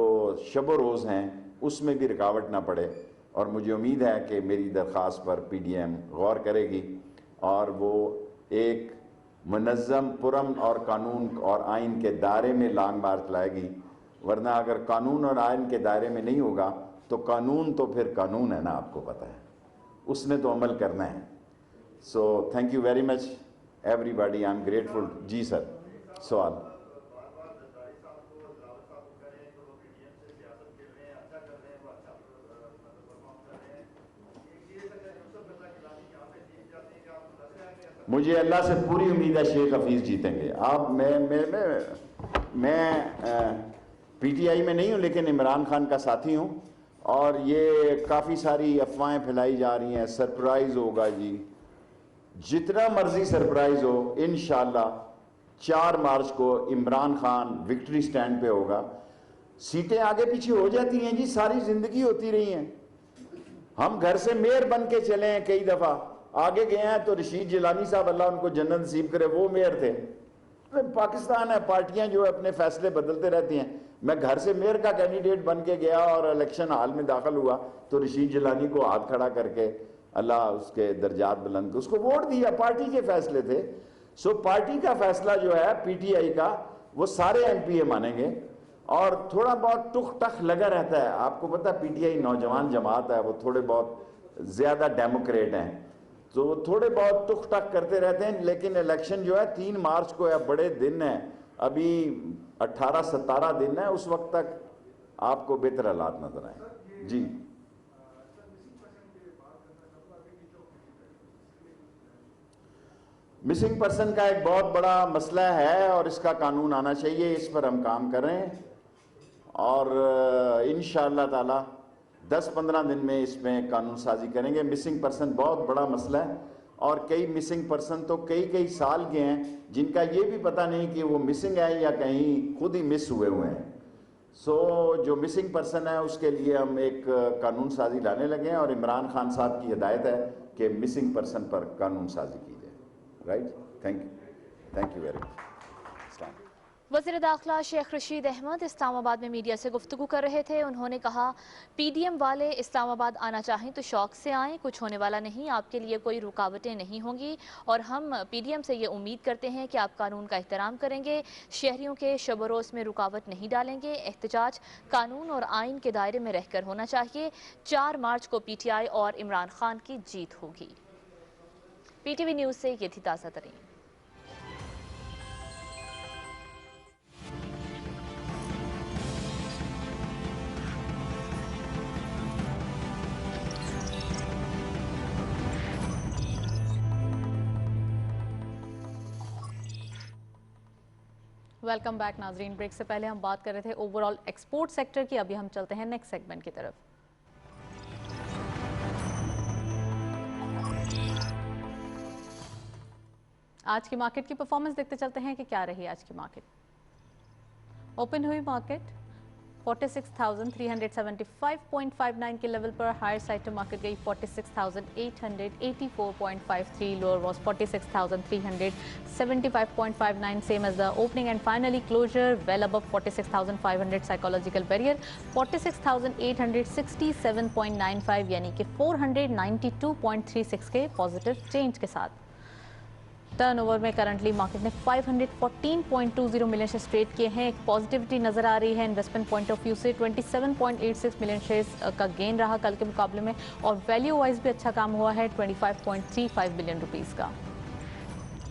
शब रोज़ हैं उसमें भी रुकावट ना पड़े। और मुझे उम्मीद है कि मेरी दरख्वास्त पर PDM गौर करेगी और वो एक मुनज़्ज़म, पुरअमन और कानून और आइन के दायरे में लॉन्ग मार्च लाएगी। वरना अगर कानून और आइन के दायरे में नहीं होगा तो कानून तो फिर कानून है ना, आपको पता है, उसने तो अमल करना है। So thank you very much everybody, I am grateful. जी सर, सवाल। मुझे अल्लाह से पूरी उम्मीद है शेख हफीज़ जीतेंगे। आप मैं पीटीआई में नहीं हूँ, लेकिन इमरान खान का साथी हूँ, और ये काफ़ी सारी अफवाहें फैलाई जा रही हैं, सरप्राइज़ होगा जी। जितना मर्जी सरप्राइज़ हो, इंशाल्लाह 4 मार्च को इमरान खान विक्ट्री स्टैंड पे होगा। सीटें आगे पीछे हो जाती हैं जी, सारी ज़िंदगी होती रही हैं। हम घर से मेयर बन के चले हैं, कई दफ़ा आगे गए हैं तो रशीद जिलानी साहब, अल्लाह उनको जन्नत नसीब करे, वो मेयर थे। पाकिस्तान है, पार्टियां जो है अपने फैसले बदलते रहती हैं। मैं घर से मेयर का कैंडिडेट बन के गया और इलेक्शन हाल में दाखिल हुआ तो रशीद जिलानी को हाथ खड़ा करके अल्लाह उसके दर्जात बुलंद, उसको वोट दिया, पार्टी के फैसले थे। सो पार्टी का फैसला जो है पीटीआई का, वो सारे एमपीए मानेंगे। और थोड़ा बहुत टुक टक लगा रहता है, आपको पता है पीटीआई नौजवान जमात है, वो थोड़े बहुत ज़्यादा डेमोक्रेट हैं, तो थोड़े बहुत टुक टक करते रहते हैं। लेकिन इलेक्शन जो है 3 मार्च को है, बड़े दिन है, अभी 18-17 दिन है, उस वक्त तक आपको बेहतर हालात नजर आए जी। मिसिंग पर्सन का एक बहुत बड़ा मसला है और इसका कानून आना चाहिए, इस पर हम काम कर रहे हैं और इंशाअल्लाह ताला 10-15 दिन में इसमें कानून साजी करेंगे। मिसिंग पर्सन बहुत बड़ा मसला है और कई मिसिंग पर्सन तो कई साल के हैं जिनका ये भी पता नहीं कि वो मिसिंग है या कहीं खुद ही मिस हुए हैं। सो जो मिसिंग पर्सन है उसके लिए हम एक कानून साजी लाने लगे हैं और इमरान खान साहब की हिदायत है कि मिसिंग पर्सन पर कानून साजी की जाए। Right, thank you very much. वज़ीर दाखिला शेख रशीद अहमद इस्लामाबाद में मीडिया से गुफ्तगू कर रहे थे। उन्होंने कहा पीडीएम वाले इस्लामाबाद आना चाहें तो शौक से आएँ, कुछ होने वाला नहीं, आपके लिए कोई रुकावटें नहीं होंगी और हम पीडीएम से ये उम्मीद करते हैं कि आप कानून का एहतराम करेंगे, शहरियों के शब रोज़ में रुकावट नहीं डालेंगे। एहतजाज कानून और आइन के दायरे में रहकर होना चाहिए। 4 मार्च को पीटीआई और इमरान खान की जीत होगी। पीटीवी न्यूज़ से ये थी ताज़ा तरीन। वेलकम बैक नाजरीन। ब्रेक से पहले हम बात कर रहे थे ओवरऑल एक्सपोर्ट सेक्टर की, अभी हम चलते हैं नेक्स्ट सेगमेंट की तरफ। आज की मार्केट की परफॉर्मेंस देखते चलते हैं कि क्या रही आज की मार्केट। ओपन हुई मार्केट 46,375.59 के लेवल पर, हायर साइड टू मार्केट गई 46,884.53, lower was 46,375.59 same as the opening and finally closure well above 46,500 psychological barrier 46,867.95 यानी कि 492.36 के पॉजिटिव चेंज के साथ। टर्नओवर में करंटली मार्केट ने 514.20 मिलियन शेयर्स ट्रेड किए हैं। एक पॉजिटिविटी नजर आ रही है इन्वेस्टमेंट पॉइंट ऑफ व्यू से। 27.86 मिलियन शेयर्स का गेन रहा कल के मुकाबले में और वैल्यू वाइज भी अच्छा काम हुआ है 25.35 बिलियन रुपीस का।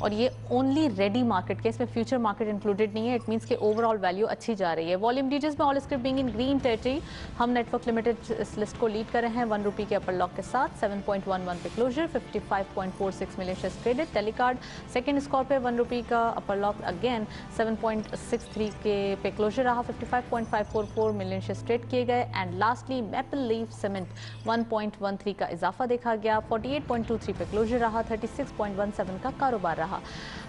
और ये ओनली रेडी मार्केट के, इसमें फ्यूचर मार्केट इंक्लूडेड नहीं है। इट मींस के ओवरऑल वैल्यू अच्छी जा रही है। वॉल्यूम डीटेल्स में all script being in green territory. हम नेटवर्क लिमिटेड इस लिस्ट को लीड कर रहे हैं 1 रुपये के अपर लॉक के साथ। 7.11 पे closure, 55.46 million shares traded. Telecard second score पे 1 रुपये का अपर लॉक, अगेन 7.63 के पे क्लोजर रहा। 55.544 मिलियन शेयर्स ट्रेड किए गए। And lastly maple leaf cement 1.13 का इजाफा देखा गया। 48.23 पे क्लोजर रहा। 36.17 का कारोबार रहा।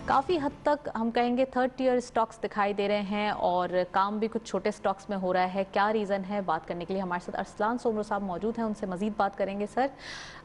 काफ़ी हद तक हम कहेंगे थर्ड टियर स्टॉक्स दिखाई दे रहे हैं और काम भी कुछ छोटे स्टॉक्स में हो रहा है। क्या रीज़न है, बात करने के लिए हमारे साथ अरसलान सोमरो साहब मौजूद हैं, उनसे मजीद बात करेंगे। सर,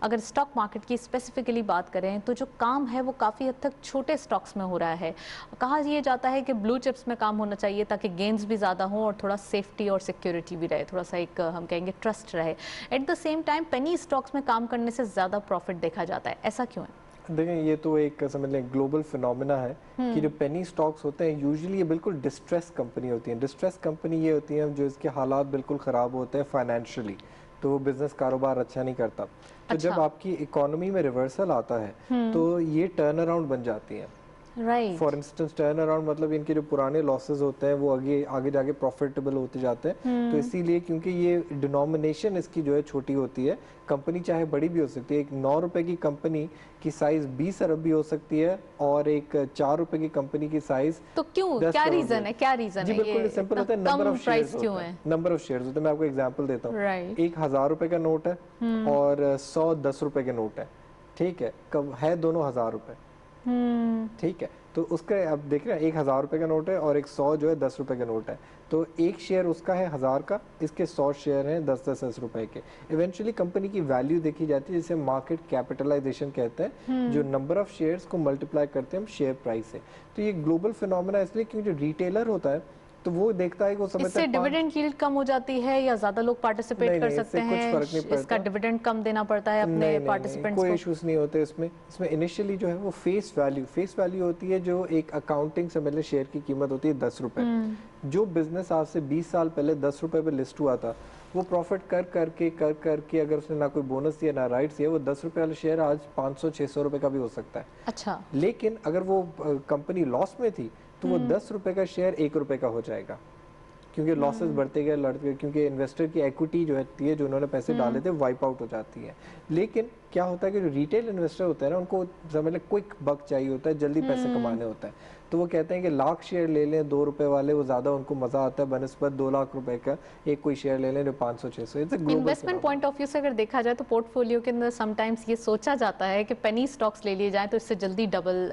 अगर स्टॉक मार्केट की स्पेसिफिकली बात करें तो जो काम है वो काफ़ी हद तक छोटे स्टॉक्स में हो रहा है। कहा यह जाता है कि ब्लू चिप्स में काम होना चाहिए ताकि गेंस भी ज़्यादा हों और थोड़ा सेफ्टी और सिक्योरिटी भी रहे, थोड़ा सा एक हम कहेंगे ट्रस्ट रहे। Eight the same time penny stocks में काम करने से ज़्यादा प्रॉफिट देखा जाता है, ऐसा क्यों है? देखें, ये तो एक समझ लें ग्लोबल फिनोमेना है कि जो पेनी स्टॉक्स होते हैं यूजुअली ये बिल्कुल डिस्ट्रेस कंपनी होती हैं। डिस्ट्रेस कंपनी ये होती हैं जो इसके हालात बिल्कुल ख़राब होते हैं फाइनेंशियली, तो बिजनेस कारोबार अच्छा नहीं करता। तो जब आपकी इकोनॉमी में रिवर्सल आता है तो ये टर्न अराउंड बन जाती है। Right. For instance turn around मतलब इनके जो पुराने लॉसेस होते हैं वो आगे आगे जाके प्रॉफिटेबल होते जाते हैं। तो इसीलिए क्योंकि ये डिनोमिनेशन इसकी जो है छोटी होती है, कंपनी चाहे बड़ी भी हो सकती है। एक 9 रुपए की कंपनी की साइज 20 अरब भी हो सकती है और एक 4 रुपए की कंपनी की साइज तो क्यों, क्या रीजन है, क्या रीजन जी है? बिल्कुल सिंपल होता है, नंबर ऑफ शेयर्स क्यों है? नंबर ऑफ शेयर्स होते हैं। मैं आपको एग्जांपल देता हूँ। राइट। एक 1000 रुपए का नोट है और 100 10 रुपए के नोट है, ठीक है, कब है दोनों 1000 रुपए, ठीक है। तो उसका अब देख रहे हैं 1000 रुपए का नोट है और एक 100 जो है 10 रुपए का नोट है। तो एक शेयर उसका है 1000 का, इसके 100 शेयर हैं 10-10 रुपए के। इवेंचुअली कंपनी की वैल्यू देखी जाती है जिसे मार्केट कैपिटलाइजेशन कहते हैं, जो नंबर ऑफ शेयर्स को मल्टीप्लाई करते हैं हम शेयर प्राइस से। तो ये ग्लोबल फिनोमेना इसलिए क्योंकि जो रिटेलर होता है तो वो देखता है कि वो समझता इससे है डिविडेंड यील्ड कम हो जाती है या ज्यादा लोग पार्टिसिपेट कर सकते हैं? कुछ फर्क नहीं पड़ता। इसका डिविडेंड कम देना पड़ता है अपने पार्टिसिपेंट्स कोई को? इश्यूज नहीं होते इसमें। इसमें इनिशियली जो है वो फेस वैल्यू होती है, जो एक अकाउंटिंग से पहले शेयर की कीमत होती है 10 रुपए। जो बिजनेस आज से 20 साल पहले 10 रुपए पे लिस्ट हुआ था, वो प्रॉफिट कर करके अगर उसने ना कोई बोनस दिया ना राइट्स दिया, वो 10 रुपए वाला शेयर आज 500-600 रुपए का भी हो सकता है। अच्छा। लेकिन अगर वो कंपनी लॉस में थी तो वो 10 रुपए का शेयर 1 रुपए का हो जाएगा, क्योंकि लॉसेस बढ़ते गए क्योंकि इन्वेस्टर की इक्विटी जो है जो उन्होंने पैसे डाले थे वाइप आउट हो जाती है। लेकिन क्या होता है कि जो रिटेल इन्वेस्टर होता है ना, उनको समझ लें क्विक बक चाहिए होता है, जल्दी पैसे कमाने होता है। तो वो कहते हैं कि लाख शेयर ले लें 2 रुपए वाले, वो ज्यादा उनको मजा आता है बनस्पत 2 लाख रुपए का एक कोई शेयर ले लें जो 500-600। इन्वेस्टमेंट पॉइंट ऑफ व्यू से अगर देखा जाए तो पोर्टफोलियो के अंदर समटाइम्स ये सोचा जाता है कि पेनी स्टॉक्स ले लिए जाएं तो इससे जल्दी डबल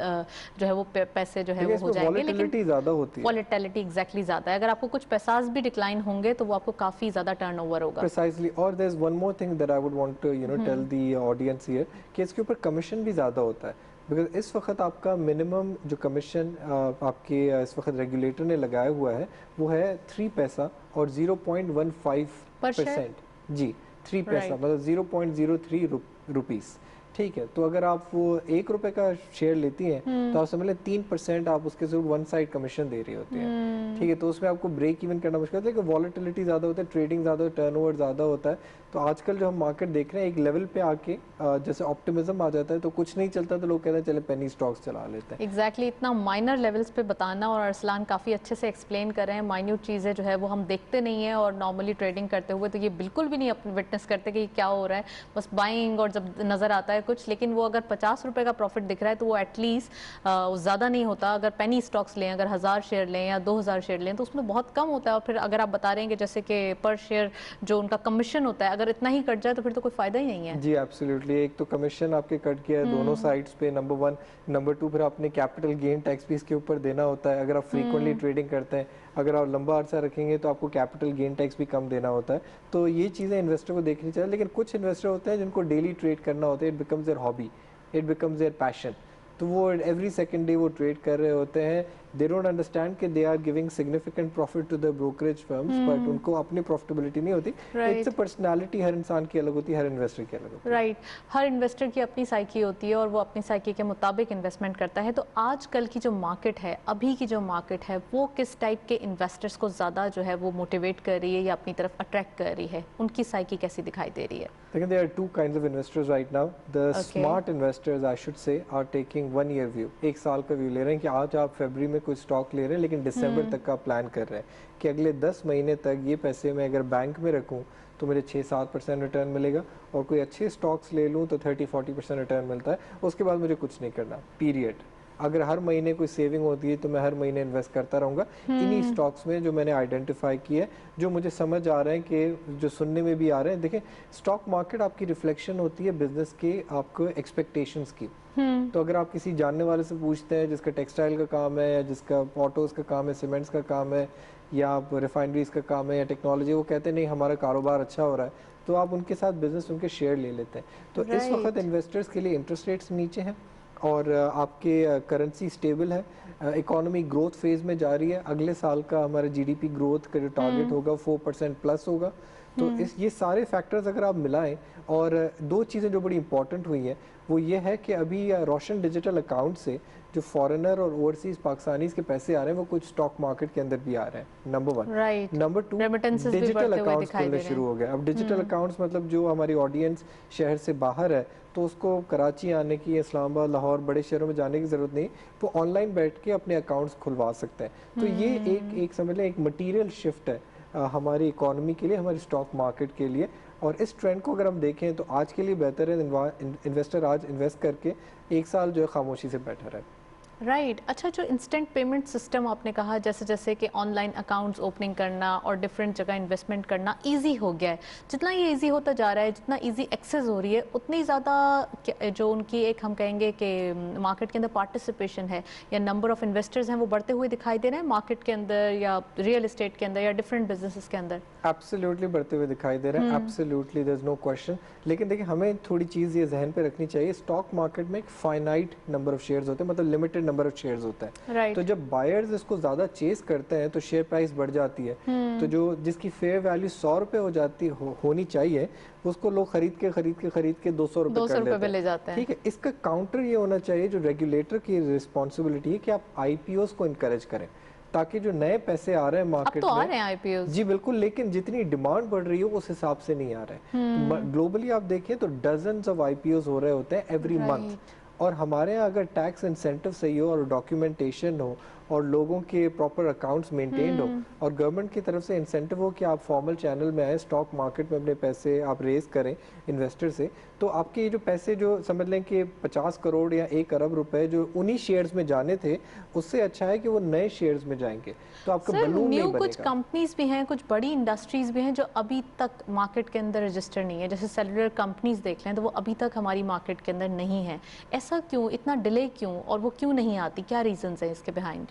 जो है वो पैसे जो है वो हो जाएंगे, लेकिन ज्यादा होती है, वॉलेटिलिटी एग्जैक्टली ज्यादा है। अगर आपको कुछ पैसास भी डिक्लाइन होंगे तो वो आपको काफी ज्यादा टर्नओवर होगा। प्रिसाइजली। और there is one more thing that I would want to tell the audience here कि इसके ऊपर कमीशन भी ज्यादा होता है। बिकॉज इस वक्त आपका मिनिमम जो कमीशन आपके इस वक्त रेगुलेटर ने लगाया हुआ है वो है 3 पैसा और 0.15%। जी 3 पैसा मतलब 0.03 रुपीस, ठीक है। तो अगर आप वो 1 रुपए का शेयर लेती हैं तो आप समझ लें 3% आप उसके सिर्फ वन साइड कमीशन दे रही होती है, ठीक है। तो उसमें आपको ब्रेक इवन करना मुश्किल है, वॉलेटिलिटी ज्यादा होता है, ट्रेडिंग ज्यादा, टर्नओवर ज्यादा होता है। तो आजकल जो हम मार्केट देख रहे हैं एक लेवल पे आके जैसे ऑप्टिमिज्म आ जाता है तो कुछ नहीं चलता तो लोग कहते हैं चले पेनी स्टॉक्स चला लेते हैं। एग्जैक्टली इतना माइनर लेवल्स पे बताना, और अरसलान काफ़ी अच्छे से एक्सप्लेन कर रहे हैं। माइन्यूट चीज़ें जो है वो हम देखते नहीं है और नॉर्मली ट्रेडिंग करते हुए तो ये बिल्कुल भी नहीं अपने विटनेस करते कि क्या हो रहा है, बस बाइंग और जब नज़र आता है कुछ। लेकिन वो अगर 50 रुपये का प्रॉफिट दिख रहा है तो वो एटलीस्ट ज़्यादा नहीं होता। अगर पेनी स्टॉक्स लें, अगर 1000 शेयर लें या 2000 शेयर लें तो उसमें बहुत कम होता है। और फिर अगर आप बता रहे हैं कि जैसे कि पर शेयर जो उनका कमीशन होता है अगर इतना ही कट जाए तो फिर तो कोई फायदा ही नहीं है। जी एब्सोल्युटली। एक तो कमीशन आपके कट किया है दोनों साइड्स पे, नंबर 1। नंबर 2 फिर आपने कैपिटल गेन टैक्स भी इसके ऊपर देना होता है। अगर आप फ्रीक्वेंटली ट्रेडिंग करते हैं, अगर आप लंबा अर्सा रखेंगे तो आपको कैपिटल गेन टैक्स भी कम देना होता है। तो ये चीज़ें इन्वेस्टर को देखनी चाहिए। लेकिन कुछ इन्वेस्टर होते हैं जिनको डेली ट्रेड करना होता है, it becomes their hobby, it becomes their passion. तो वो एवरी सेकंड डे वो ट्रेड कर रहे होते हैं। दे डोंट अंडरस्टैंड कि they are giving significant profit to the brokerage firms, but उनको अपनी प्रॉफिटेबिलिटी नहीं होती। इट्स अ पर्सनालिटी, हर इंसान की अलग होती है, हर इन्वेस्टर की अलग होती है। राइट। हर इन्वेस्टर की अपनी साइकी होती है और वो अपनी साइकी के मुताबिक इन्वेस्टमेंट करता है। तो आजकल की जो मार्केट है, अभी की जो मार्केट है, वो किस टाइप के इन्वेस्टर्स को ज़्यादा जो है वो मोटिवेट कर रही है या अपनी तरफ अट्रैक्ट कर रही है? उनकी साइकी कैसी दिखाई दे रही है? Again, there are two kinds of investors right now. The smart investors, I should say, are taking 1 year view. 1 साल का व्यू ले रहे हैं कि आज आप फरवरी में कोई स्टॉक ले रहे हैं लेकिन दिसंबर तक का प्लान कर रहे हैं कि अगले 10 महीने तक ये पैसे मैं अगर बैंक में रखूं तो मुझे 6-7% रिटर्न मिलेगा, और कोई अच्छे स्टॉक्स ले लूं तो 30-40% रिटर्न मिलता है। उसके बाद मुझे कुछ नहीं करना, पीरियड। अगर हर महीने कोई सेविंग होती है तो मैं हर महीने इन्वेस्ट करता रहूँगा इन्हीं स्टॉक्स में जो मैंने आइडेंटिफाई किया है, जो मुझे समझ आ रहे हैं कि जो सुनने में भी आ रहे हैं। देखिए, स्टॉक मार्केट आपकी रिफ्लेक्शन होती है बिजनेस के आपको एक्सपेक्टेशंस की। तो अगर आप किसी जानने वाले से पूछते हैं जिसका टेक्सटाइल का काम है या जिसका ऑटोज़ का काम है, सीमेंट्स का काम है, या रिफाइनरीज का काम है या टेक्नोलॉजी, वो कहते हैं नहीं हमारा कारोबार अच्छा हो रहा है, तो आप उनके साथ बिजनेस उनके शेयर ले लेते हैं। तो इस वक्त इन्वेस्टर्स के लिए इंटरेस्ट रेट्स नीचे हैं और आपके करेंसी स्टेबल है, इकोनॉमी ग्रोथ फेज में जा रही है। अगले साल का हमारा जीडीपी ग्रोथ का जो टारगेट होगा 4% प्लस होगा। तो ये सारे फैक्टर्स अगर आप मिलाएं, और दो चीज़ें जो बड़ी इंपॉर्टेंट हुई हैं वो ये है कि अभी रोशन डिजिटल अकाउंट से जो फॉरेनर और ओवरसीज पाकिस्तानीज के पैसे आ रहे हैं वो कुछ स्टॉक मार्केट के अंदर भी आ रहे हैं, number 1। Right. Number 2, digital accounts खुलने शुरू हो गए। अब डिजिटल अकाउंट्स मतलब जो हमारी ऑडियंस शहर से बाहर है तो उसको कराची आने की, इस्लामाबाद, लाहौर, बड़े शहरों में जाने की ज़रूरत नहीं, वो ऑनलाइन बैठ के अपने अकाउंट्स खुलवा सकते हैं। तो ये एक समझ लें एक मटीरियल शिफ्ट है हमारी इकोनॉमी के लिए, हमारी स्टॉक मार्केट के लिए। और इस ट्रेंड को अगर हम देखें तो आज के लिए बेहतर है इन्वेस्टर आज इन्वेस्ट करके एक साल जो है खामोशी से बैठा रहे। राइट। अच्छा, जो इंस्टेंट पेमेंट सिस्टम आपने कहा, जैसे जैसे कि ऑनलाइन अकाउंट्स ओपनिंग करना और डिफरेंट जगह इन्वेस्टमेंट करना इजी हो गया है, जितना ये इजी होता जा रहा है, जितना इजी एक्सेस हो रही है, उतनी ज़्यादा जो उनकी एक हम कहेंगे कि मार्केट के अंदर पार्टिसिपेशन है या नंबर ऑफ इन्वेस्टर्स हैं वो बढ़ते हुए दिखाई दे रहे हैं मार्केट के अंदर या रियल एस्टेट के अंदर या डिफरेंट बिजनेसेस के अंदर। एब्सोल्युटली बढ़ते हुए दिखाई दे रहे हैं, absolutely, there is no question. लेकिन देखिए हमें थोड़ी चीज़ ये जहन पे रखनी चाहिए, स्टॉक मार्केट में एक फाइनाइट नंबर ऑफ शेयर्स होते हैं, मतलब लिमिटेड नंबर ऑफ शेयर्स होते हैं। Right. तो जब बायर्स इसको ज़्यादा चेस करते हैं तो शेयर प्राइस बढ़ जाती है। तो जो जिसकी फेयर वैल्यू 100 रुपये हो जाती होनी चाहिए, उसको लोग खरीद के 200 रुपये पे ले जाते हैं। ठीक है, इसका काउंटर ये होना चाहिए, जो रेगुलेटर की रिस्पॉन्सिबिलिटी है कि आप आईपीओस को इनकरेज करें ताकि जो नए पैसे आ रहे हैं मार्केट में, आ रहे हैं आईपीओ, जी बिल्कुल, लेकिन जितनी डिमांड बढ़ रही है उस हिसाब से नहीं आ रहे हैं। ग्लोबली आप देखें तो डजन्स ऑफ आईपीओ हो रहे होते हैं एवरी मंथ। और हमारे यहाँ अगर टैक्स इंसेंटिव सही हो और डॉक्यूमेंटेशन हो और लोगों के प्रॉपर अकाउंट्स मेंटेन्ड हो और गवर्नमेंट की तरफ से इंसेंटिव हो कि आप फॉर्मल चैनल में आए, स्टॉक मार्केट में अपने पैसे आप रेज करें इन्वेस्टर से, तो आपके ये जो पैसे जो समझ लें कि 50 करोड़ या 1 अरब रुपए जो उन्हीं शेयर्स में जाने थे, उससे अच्छा है कि वो नए शेयर्स में जाएंगे तो आपका बलून नहीं बनेगा। कुछ कंपनीज भी हैं, कुछ बड़ी इंडस्ट्रीज भी हैं जो अभी तक मार्केट के अंदर रजिस्टर नहीं है, जैसे सेलुलर कंपनीज देख लें तो वो अभी तक हमारी मार्केट के अंदर नहीं है। ऐसा क्यों, इतना डिले क्यों, और वो क्यों नहीं आती, क्या रीजंस हैं इसके बिहाइंड?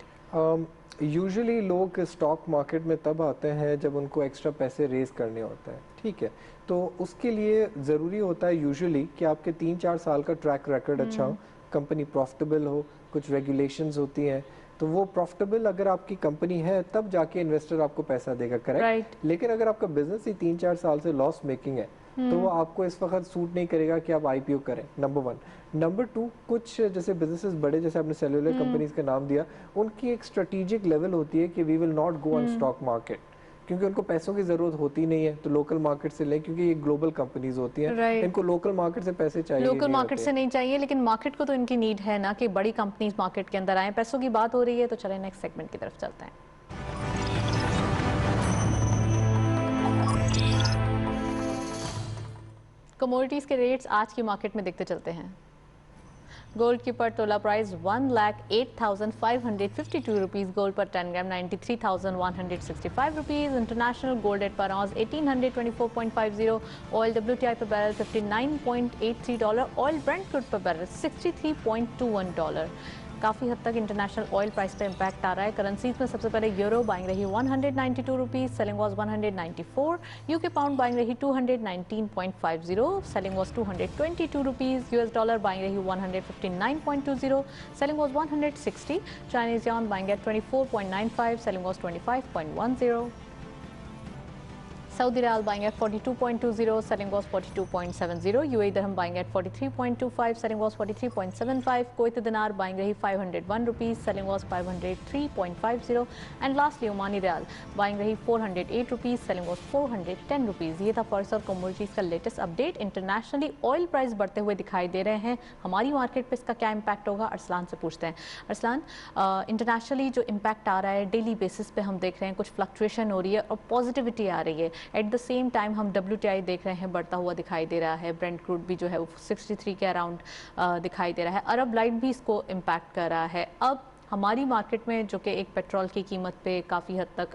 यूजुअली लोग स्टॉक मार्केट में तब आते हैं जब उनको एक्स्ट्रा पैसे रेज करने होते हैं, ठीक है, तो उसके लिए ज़रूरी होता है यूजुअली कि आपके 3-4 साल का ट्रैक रिकॉर्ड अच्छा हो, कंपनी प्रॉफिटेबल हो, कुछ रेगुलेशंस होती हैं, तो वो प्रॉफिटेबल अगर आपकी कंपनी है तब जाके इन्वेस्टर आपको पैसा देगा, करेक्ट। लेकिन अगर आपका बिजनेस ही 3-4 साल से लॉस मेकिंग है तो वो आपको इस वक्त सूट नहीं करेगा कि आप आईपीओ करें, नंबर 1। नंबर 2, कुछ जैसे बिजनेसेस बड़े, जैसे आपने सेलुलर कंपनीज का नाम दिया, उनकी एक स्ट्रेटेजिक लेवल होती है कि we will not go on stock market, क्योंकि उनको पैसों की जरूरत होती नहीं है, तो लोकल मार्केट से लें, क्योंकि ये ग्लोबल कंपनीज होती हैं, इनको लोकल मार्केट से पैसे चाहिए, लोकल मार्केट से नहीं चाहिए, लेकिन मार्केट को तो इनकी नीड है ना कि बड़ी कंपनीज मार्केट के अंदर आए। पैसों की बात हो रही है तो चलें नेक्स्ट सेगमेंट की तरफ चलते हैं। कमोडिटीज़ के रेट्स आज की मार्केट में देखते चलते हैं। गोल्ड की पर तोला प्राइस 1,08,552 रुपीज़, गोल्ड पर 10 ग्राम 93,165 रुपीज़, इंटरनेशनल गोल्ड रेट पर आउंस 1824.50, ऑयल WTI पर बैरल $59.83, ऑयल ब्रेंट क्रूड पर बैरल $63.21। काफ़ी हद तक इंटरनेशनल ऑयल प्राइस पे इम्पैक्ट आ रहा है। करेंसीज में सबसे पहले यूरो बाइंग रही 192 rupees, selling was 194, UK pound buying रही 219.50, selling was 222 rupees, US dollar buying रही 159.20, selling was 160, Chinese yuan buying at 24.95, selling was 25.10, Saudi riyal buying at 42.20, selling was 42.70, UAE dirham buying at 43.25, selling was 43.75, Kuwait dinar buying रही 501 rupees, selling was 503.50, and lastly Omani riyal buying रही 408 रुपीज़, सेलिंग वाज 410 रुपीज़। ये था फॉरेक्स और कमोडिटीज़ का latest update. Internationally oil price बढ़ते हुए दिखाई दे रहे हैं, हमारी मार्केट पर इसका क्या इम्पैक्ट होगा, अरसलान से पूछते हैं। अरसलान, इंटरनेशनली जो इम्पैक्ट आ रहा है डेली बेसिस पे हम देख रहे हैं कुछ फ्लक्चुएशन हो रही है और पॉजिटिविटी आ रही है, एट द सेम टाइम हम WTI देख रहे हैं बढ़ता हुआ दिखाई दे रहा है, ब्रेंट क्रूड भी जो है वो 63 के अराउंड दिखाई दे रहा है, अरब लाइट भी इसको इम्पैक्ट कर रहा है। अब हमारी मार्केट में जो कि एक पेट्रोल की कीमत पे काफ़ी हद तक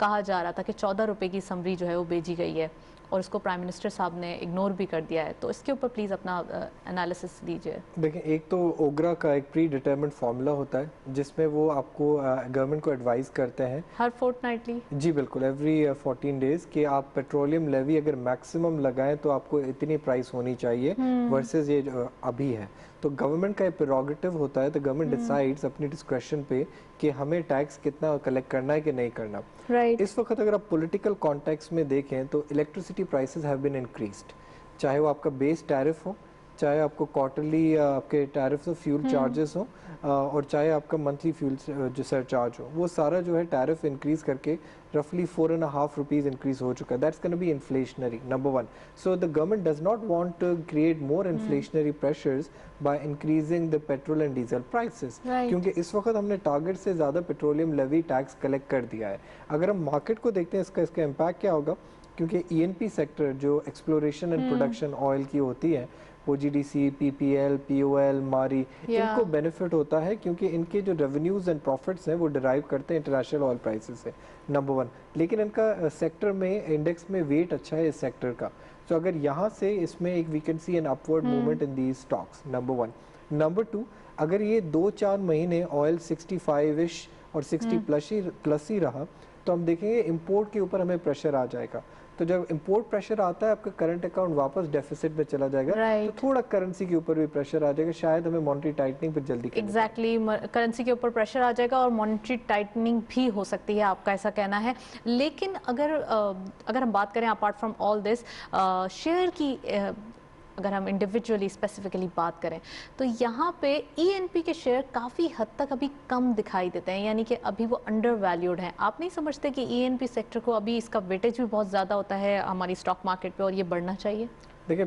कहा जा रहा था कि 14 रुपये की समरी जो है वो भेजी गई है और इसको प्राइम मिनिस्टर साहब ने इग्नोर भी कर दिया है, तो इसके ऊपर प्लीज़ अपना एनालिसिस दीजिए। देखें, एक तो ओगरा का एक प्री डिटरमिन्ड फार्मूला होता है जिसमें वो आपको गवर्नमेंट को एडवाइस करते हैं हर फोर्टनाइटली, जी बिल्कुल, एवरी 14 डेज कि आप पेट्रोलियम लेवी अगर मैक्सिमम लगाएं तो आपको इतनी प्राइस होनी चाहिए वर्सेस ये जो अभी है। तो गवर्नमेंट का प्रेरोगेटिव होता है, तो गवर्नमेंट डिसाइड्स अपनी डिस्क्रेशन पे कि हमें टैक्स कितना कलेक्ट करना है कि नहीं करना। राइट। इस वक्त अगर आप पॉलिटिकल कॉन्टेक्स्ट में देखें तो electricity prices have been increased, चाहे वो आपका बेस टैरिफ हो, चाहे आपको क्वार्टरली आपके टैरिफ हो, फ्यूल चार्जेस हो, और चाहे आपका मंथली फ्यूल जो सरचार्ज हो, वो सारा जो है टैरिफ इंक्रीज करके रफली 4.5 रुपीज़ इंक्रीज हो चुका है। That's gonna be inflationary, number one. So the government does not want to create more inflationary pressures by increasing the petrol and diesel prices, क्योंकि इस वक्त हमने टारगेट से ज़्यादा पेट्रोलियम लेवी टैक्स कलेक्ट कर दिया है। अगर हम मार्केट को देखते हैं इसका इम्पैक्ट क्या होगा, क्योंकि ईएनपी सेक्टर जो एक्सप्लोरेशन एंड प्रोडक्शन ऑयल की होती है, ओजीडीसी, पीपीएल, पीओएल, मारी, इनको बेनिफिट होता है क्योंकि इनके जो रेवेन्यूज एंड प्रॉफिट्स हैं वो डिराइव करते हैं इंटरनेशनल ऑयल प्राइसेस से, नंबर वन। लेकिन इनका सेक्टर में इंडेक्स में वेट अच्छा है इस सेक्टर का, तो अगर यहाँ से इसमें एक we can see an upward movement in these stocks, number one. Number two, अगर ये 2-4 महीने ऑयल 65-ish और 60 प्लस ही रहा तो हम देखेंगे इंपोर्ट के ऊपर हमें प्रेशर आ जाएगा। तो जब इंपोर्ट प्रेशर आता है आपका करंट अकाउंट वापस डेफिसिट में चला जाएगा, तो थोड़ा करेंसी के ऊपर भी प्रेशर आ जाएगा, शायद हमें मॉनेटरी टाइटनिंग पर जल्दी एग्जैक्टली करेंसी के ऊपर प्रेशर आ जाएगा और मॉनेटरी टाइटनिंग भी हो सकती है, आपका ऐसा कहना है। लेकिन अगर हम बात करें apart from all this, share की अगर हम इंडिविजुअली स्पेसिफिकली बात करें तो यहाँ पे ईएनपी के शेयर काफ़ी हद तक अभी कम दिखाई देते हैं, यानी कि अभी वो अंडर वैल्यूड हैं। आप नहीं समझते कि ईएनपी सेक्टर को अभी इसका वेटेज भी बहुत ज़्यादा होता है हमारी स्टॉक मार्केट पे और ये बढ़ना चाहिए? देखिए,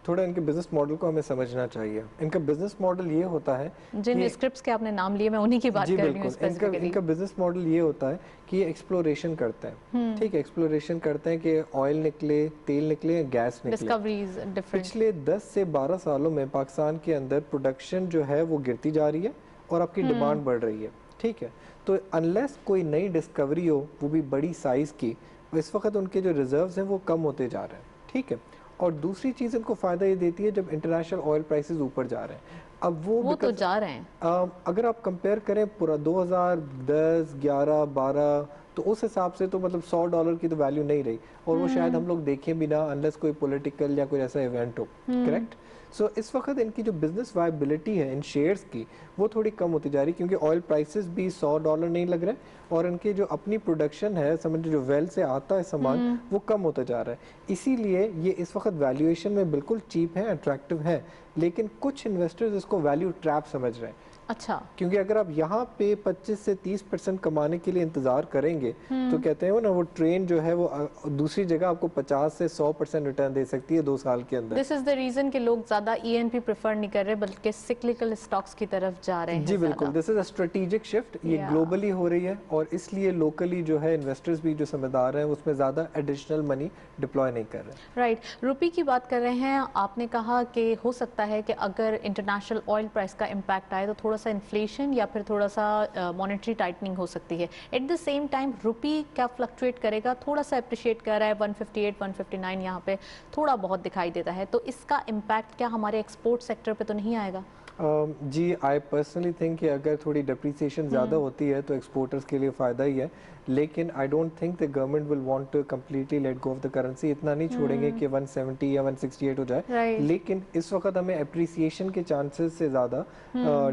थोड़ा इनके बिजनेस मॉडल को हमें समझना चाहिए। इनका बिजनेस मॉडल ये होता है, जिन स्क्रिप्ट्स के आपने नाम लिए मैं उन्हीं की बात कर रही हूं स्पेसिफिकली। इनका बिजनेस मॉडल ये होता है कि ये एक्सप्लोरेशन करते हैं, ठीक है, एक्सप्लोरेशन करते हैं कि ऑयल निकले, तेल निकले, गैस निकले। Discoveries different. पिछले 10 से 12 सालों में पाकिस्तान के अंदर प्रोडक्शन जो है वो गिरती जा रही है और आपकी डिमांड बढ़ रही है, ठीक है। तो अनलेस कोई नई डिस्कवरी हो, वो भी बड़ी साइज की, इस वक्त उनके जो रिजर्व्स हैं वो कम होते जा रहे हैं, ठीक है। और दूसरी चीज़ इनको फ़ायदा ये देती है जब इंटरनेशनल ऑयल प्राइसेस ऊपर जा रहे हैं। अब वो तो जा रहे हैं, अगर आप कंपेयर करें पूरा 2010, 11, 12, तो उस हिसाब से तो मतलब $100 की तो वैल्यू नहीं रही, और वो शायद हम लोग देखें भी ना अनलेस कोई पॉलिटिकल या कोई ऐसा इवेंट हो, करेक्ट। सो इस वक्त इनकी जो बिजनेस वायबिलिटी है इन शेयर्स की वो थोड़ी कम होती जा रही है, क्योंकि ऑयल प्राइसेस भी $100 नहीं लग रहे और इनके जो अपनी प्रोडक्शन है, समझ जो वेल से आता है सामान, वो कम होता जा रहा है। इसीलिए ये इस वक्त वैल्यूएशन में बिल्कुल चीप है, अट्रैक्टिव है, लेकिन कुछ इन्वेस्टर्स इसको वैल्यू ट्रैप समझ रहे हैं। अच्छा, क्योंकि अगर आप यहाँ पे 25 से 30% कमाने के लिए इंतजार करेंगे तो कहते हैं ना वो ट्रेन जो है वो दूसरी जगह आपको 50 से 100% रिटर्न दे सकती है 2 साल के अंदर। दिस इज द रीजन कि लोग ज्यादा ईएनपी प्रेफर नहीं कर रहे बल्कि सिक्लिकल स्टॉक्स की तरफ जा रहे हैं। जी बिल्कुल, this is a strategic shift, ये ग्लोबली हो रही है और इसलिए लोकली जो है इन्वेस्टर्स भी जो समझदार हैं उसमें ज्यादा एडिशनल मनी डिप्लॉय नहीं कर रहे। राइट, रुपये की बात कर रहे हैं, आपने कहा कि हो सकता है कि अगर इंटरनेशनल ऑयल प्राइस का इम्पैक्ट आए तो थोड़ा सा इन्फ्लेशन या फिर थोड़ा सा मॉनेटरी टाइटनिंग हो सकती है। एट द सेम टाइम रुपये क्या फ्लक्चुएट करेगा, थोड़ा सा अप्रिशिएट कर रहा है, 158, 159 यहाँ पे थोड़ा बहुत दिखाई देता है, तो इसका इम्पैक्ट क्या हमारे एक्सपोर्ट सेक्टर पे तो नहीं आएगा? जी, आई पर्सनली थिंक कि अगर थोड़ी डिप्रिसिएशन ज़्यादा होती है तो एक्सपोर्टर्स के लिए फ़ायदा ही है, लेकिन I don't think the government will want to completely let go of the currency. इतना नहीं छोड़ेंगे कि 170 या 168 हो जाए, लेकिन इस वक्त हमें अप्रिसिएशन के चांसेस से ज़्यादा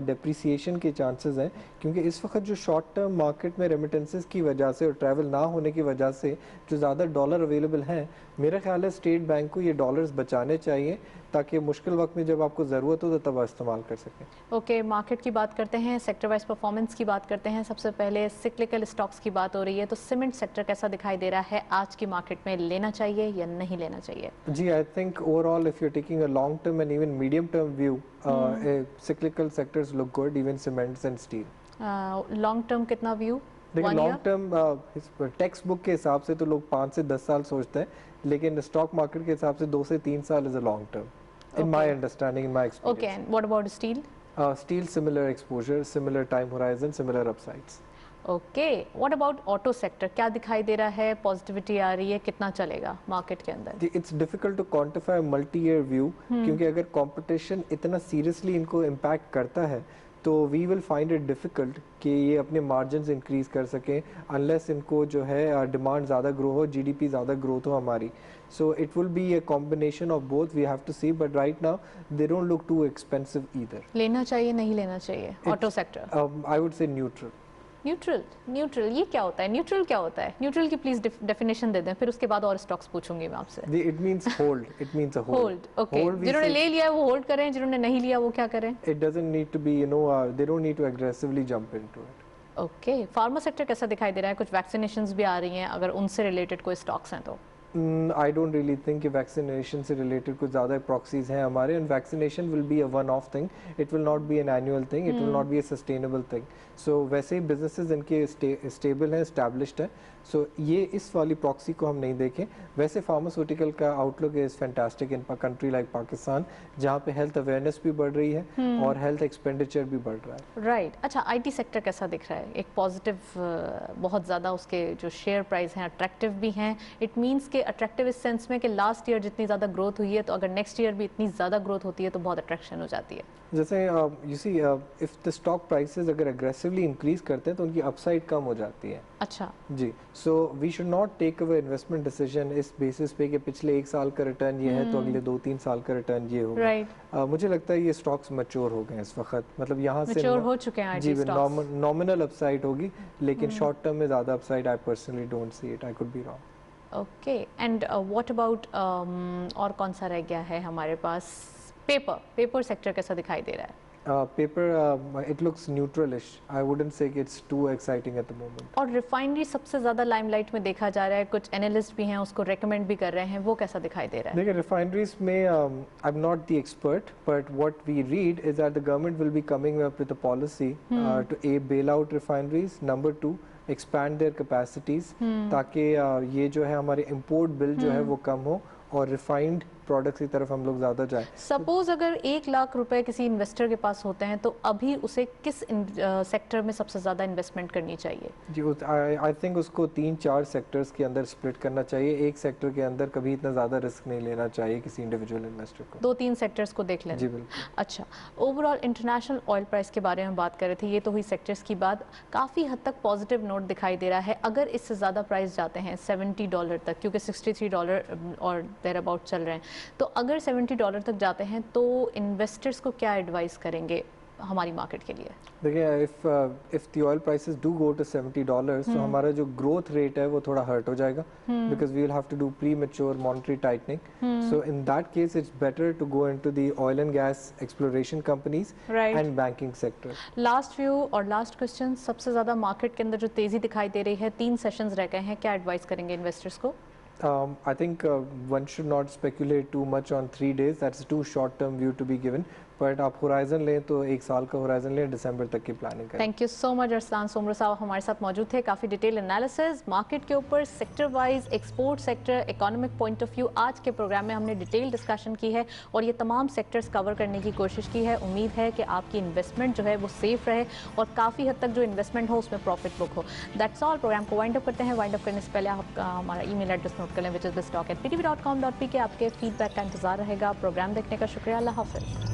डिप्रिसिएशन के चांसेस हैं, क्योंकि इस वक्त जो शॉर्ट टर्म मार्केट में रेमिटेंसेस की वजह से और ट्रैवल ना होने की वजह से जो ज़्यादा डॉलर अवेलेबल हैं, मेरा ख्याल है स्टेट बैंक को ये डॉलर्स बचाने चाहिए ताकि मुश्किल वक्त में जब आपको ज़रूरत हो तो तब इस्तेमाल कर सकें। ओके, मार्केट की बात करते हैं, सेक्टर वाइज परफॉर्मेंस की बात करते हैं। सबसे पहले सिक्लिकल स्टॉक्स की बात हो रही है, तो सीमेंट सेक्टर कैसा दिखाई दे रहा है आज की मार्केट में, लेना चाहिए या नहीं लेना चाहिए? जी, I think overall if you are taking a long term and even medium term view, cyclical sectors look good, even cements and steel. Long term कितना व्यू? देखिए, लॉन्ग टर्म टेक्स्ट बुक के हिसाब से तो लोग 5 से 10 साल सोचते हैं, लेकिन स्टॉक मार्केट के हिसाब से 2 से 3 साल is a long term in my understanding, in my experience. Okay, and what about steel? Steel, similar exposure, similar time horizon, similar upsides. Okay, what about auto sector? क्या दिखाई दे रहा है, पॉजिटिविटी आ रही है, कितना चलेगा मार्केट के अंदर? It's difficult to quantify a multi-year view, क्योंकि अगर competition इतना seriously इनको impact करता है तो we will find it difficult कि ये अपने margins increase कर सकें unless इनको जो है डिमांड ज़्यादा ग्रो हो, GDP ज़्यादा ग्रोथ हो हमारी। So it will be a combination of both. We have to see, but right now they don't look too expensive either. लेना चाहिए नहीं लेना चाहिए auto sector? I would say neutral. Neutral ये क्या होता है? न्यूट्रल क्या होता है? न्यूट्रल की प्लीज डेफिनेशन दे दें, फिर उसके बाद और स्टॉक्स पूछूंगी मैं आपसे. It means hold. It means a hold. Hold. Okay, जिन्होंने ले लिया है वो होल्ड करें, जिन्होंने नहीं लिया वो क्या करें? It doesn't need to be, they don't need to aggressively jump into it. Okay, pharma sector कैसा दिखाई दे रहा है? कुछ वैक्सीनेशंस भी आ रही हैं, अगर उनसे रिलेटेड कोई स्टॉक्स हैं तो? I don't really think कि वैक्सीनेशन से रिलेटेड कुछ ज़्यादा प्रॉक्सीज हैं हमारे, and vaccination will be a one off thing, it will not be an annual thing, it will not be a sustainable thing. So वैसे ही बिजनेसेस इनके स्टेबल हैं, एस्टैब्लिश्ड है, सो ये इस वाली प्रॉक्सी को हम नहीं देखें. वैसे फार्मास्यूटिकल का outlook is fantastic in country like Pakistan, जहाँ पे हेल्थ अवेयरनेस भी बढ़ रही है और हेल्थ एक्सपेंडिचर भी बढ़ रहा है. राइट. अच्छा, आईटी सेक्टर कैसा दिख रहा है? एक पॉजिटिव, बहुत ज़्यादा उसके जो शेयर प्राइस हैं अट्रैक्टिव भी हैं. इट मीन्स के अट्रैक्टिव इस सेंस में कि लास्ट ईयर जितनी ज़्यादा ग्रोथ हुई है, तो अगर नेक्स्ट ईयर भी इतनी ज़्यादा ग्रोथ होती है तो बहुत अट्रैक्शन हो जाती है. जैसे you see, if the stock prices अगर एग्रेसिवली इंक्रीज करते हैं तो उनकी अपसाइड कम हो जाती है. अच्छा जी. So we should not take away investment decision इस बेसिस पे कि पिछले 1 साल का रिटर्न ये है तो अगले 2-3 साल का रिटर्न ये होगा. राइट. मुझे लगता है ये स्टॉक्स मैच्योर हो गए इस वक्त, मतलब यहाँ से मैच्योर हो चुके हैं जी. IT stocks. नॉमिनल अपसाइड होगी, लेकिन शॉर्ट टर्म में ज़्यादा upside I personally don't see it. I could be wrong. Okay. And what about और कौन सा रह गया है हमारे पास? पेपर सेक्टर कैसा दिखाई दे रहा है? Paper it looks neutral-ish. I wouldn't say it's too exciting at the moment. और रिफाइनरी सबसे ज़्यादा लाइमलाइट में देखा जा रहा है, कुछ एनालिस्ट भी हैं उसको रेकमेंड भी कर रहे हैं, वो कैसा दिखाई दे रहा है? देखिए, रिफाइनरीज में I'm not the expert, but what we read is that the government will be coming up with a policy to A, bail out refineries, number 2, expand their capacities, ताकि ये जो है हमारे import bill जो है वो कम हो और रिफाइंड प्रोडक्ट्स की तरफ हम लोग ज़्यादा जाएं. सपोज अगर 1 लाख रुपए किसी इन्वेस्टर के पास होते हैं तो अभी उसे किस सेक्टर में सबसे ज़्यादा इन्वेस्टमेंट करनी चाहिए? जी, आई थिंक उसको 3-4 सेक्टर्स के अंदर स्प्लिट करना चाहिए. एक सेक्टर के अंदर कभी इतना ज़्यादा रिस्क नहीं लेना चाहिए किसी इंडिविजुअल इन्वेस्टर को. 2-3 सेक्टर्स को देख लेना. जी बिल्कुल. अच्छा, ओवरऑल इंटरनेशनल ऑयल प्राइस के बारे में बात कर रहे थे, ये तो हुई सेक्टर्स की बात. काफ़ी हद तक पॉजिटिव नोट दिखाई दे रहा है. अगर इससे ज़्यादा प्राइस जाते हैं $70 तक, क्योंकि $63 और देयर अबाउट चल रहे हैं, तो अगर $70 तक जाते हैं तो इन्वेस्टर्स को क्या एडवाइस करेंगे हमारी मार्केट के लिए? देखिए, if the oil prices do go to $70 तो हमारा जो ग्रोथ रेट है वो थोड़ा हर्ट हो जाएगा, because we will have to do premature monetary tightening. So in that case it's better to go into the oil and gas exploration companies and banking sector. Last view और लास्ट क्वेश्चन, सबसे ज़्यादा मार्केट के अंदर जो तेज़ी दिखाई दे रही है, 3 सेशंस रह गए हैं, क्या एडवाइस करेंगे इन्वेस्टर्स को? I think one should not speculate too much on 3 days. That's too short term view to be given. But आप होराइजन लें तो 1 साल का होराइजन लें, दिसंबर तक की प्लानिंग करें. Thank you so much. Arsalan Somer साहब हमारे साथ मौजूद थे. काफ़ी डिटेल एनालिसिस मार्केट के ऊपर, sector wise, export sector, economic point of view. आज के प्रोग्राम में हमने डिटेल डिस्कशन की है और ये तमाम सेक्टर्स कवर करने की कोशिश की है. उम्मीद है कि आपकी इन्वेस्टमेंट जो है वो सेफ रहे और काफ़ी हद तक जो इन्वेस्टमेंट हो उसमें प्रॉफिट बुक हो. That's all. प्रोग्राम को वाइंड अप करते हैं. वाइंड अप करने से पहले आपका हमारा ईमेल एड्रेस नोट कर लें, विच इज़ thestock@ptv.com.pk. आपके फीडबैक का इंतजार रहेगा. प्रोग्राम देखने का शुक्रिया. अल्लाह हाफ़िज़.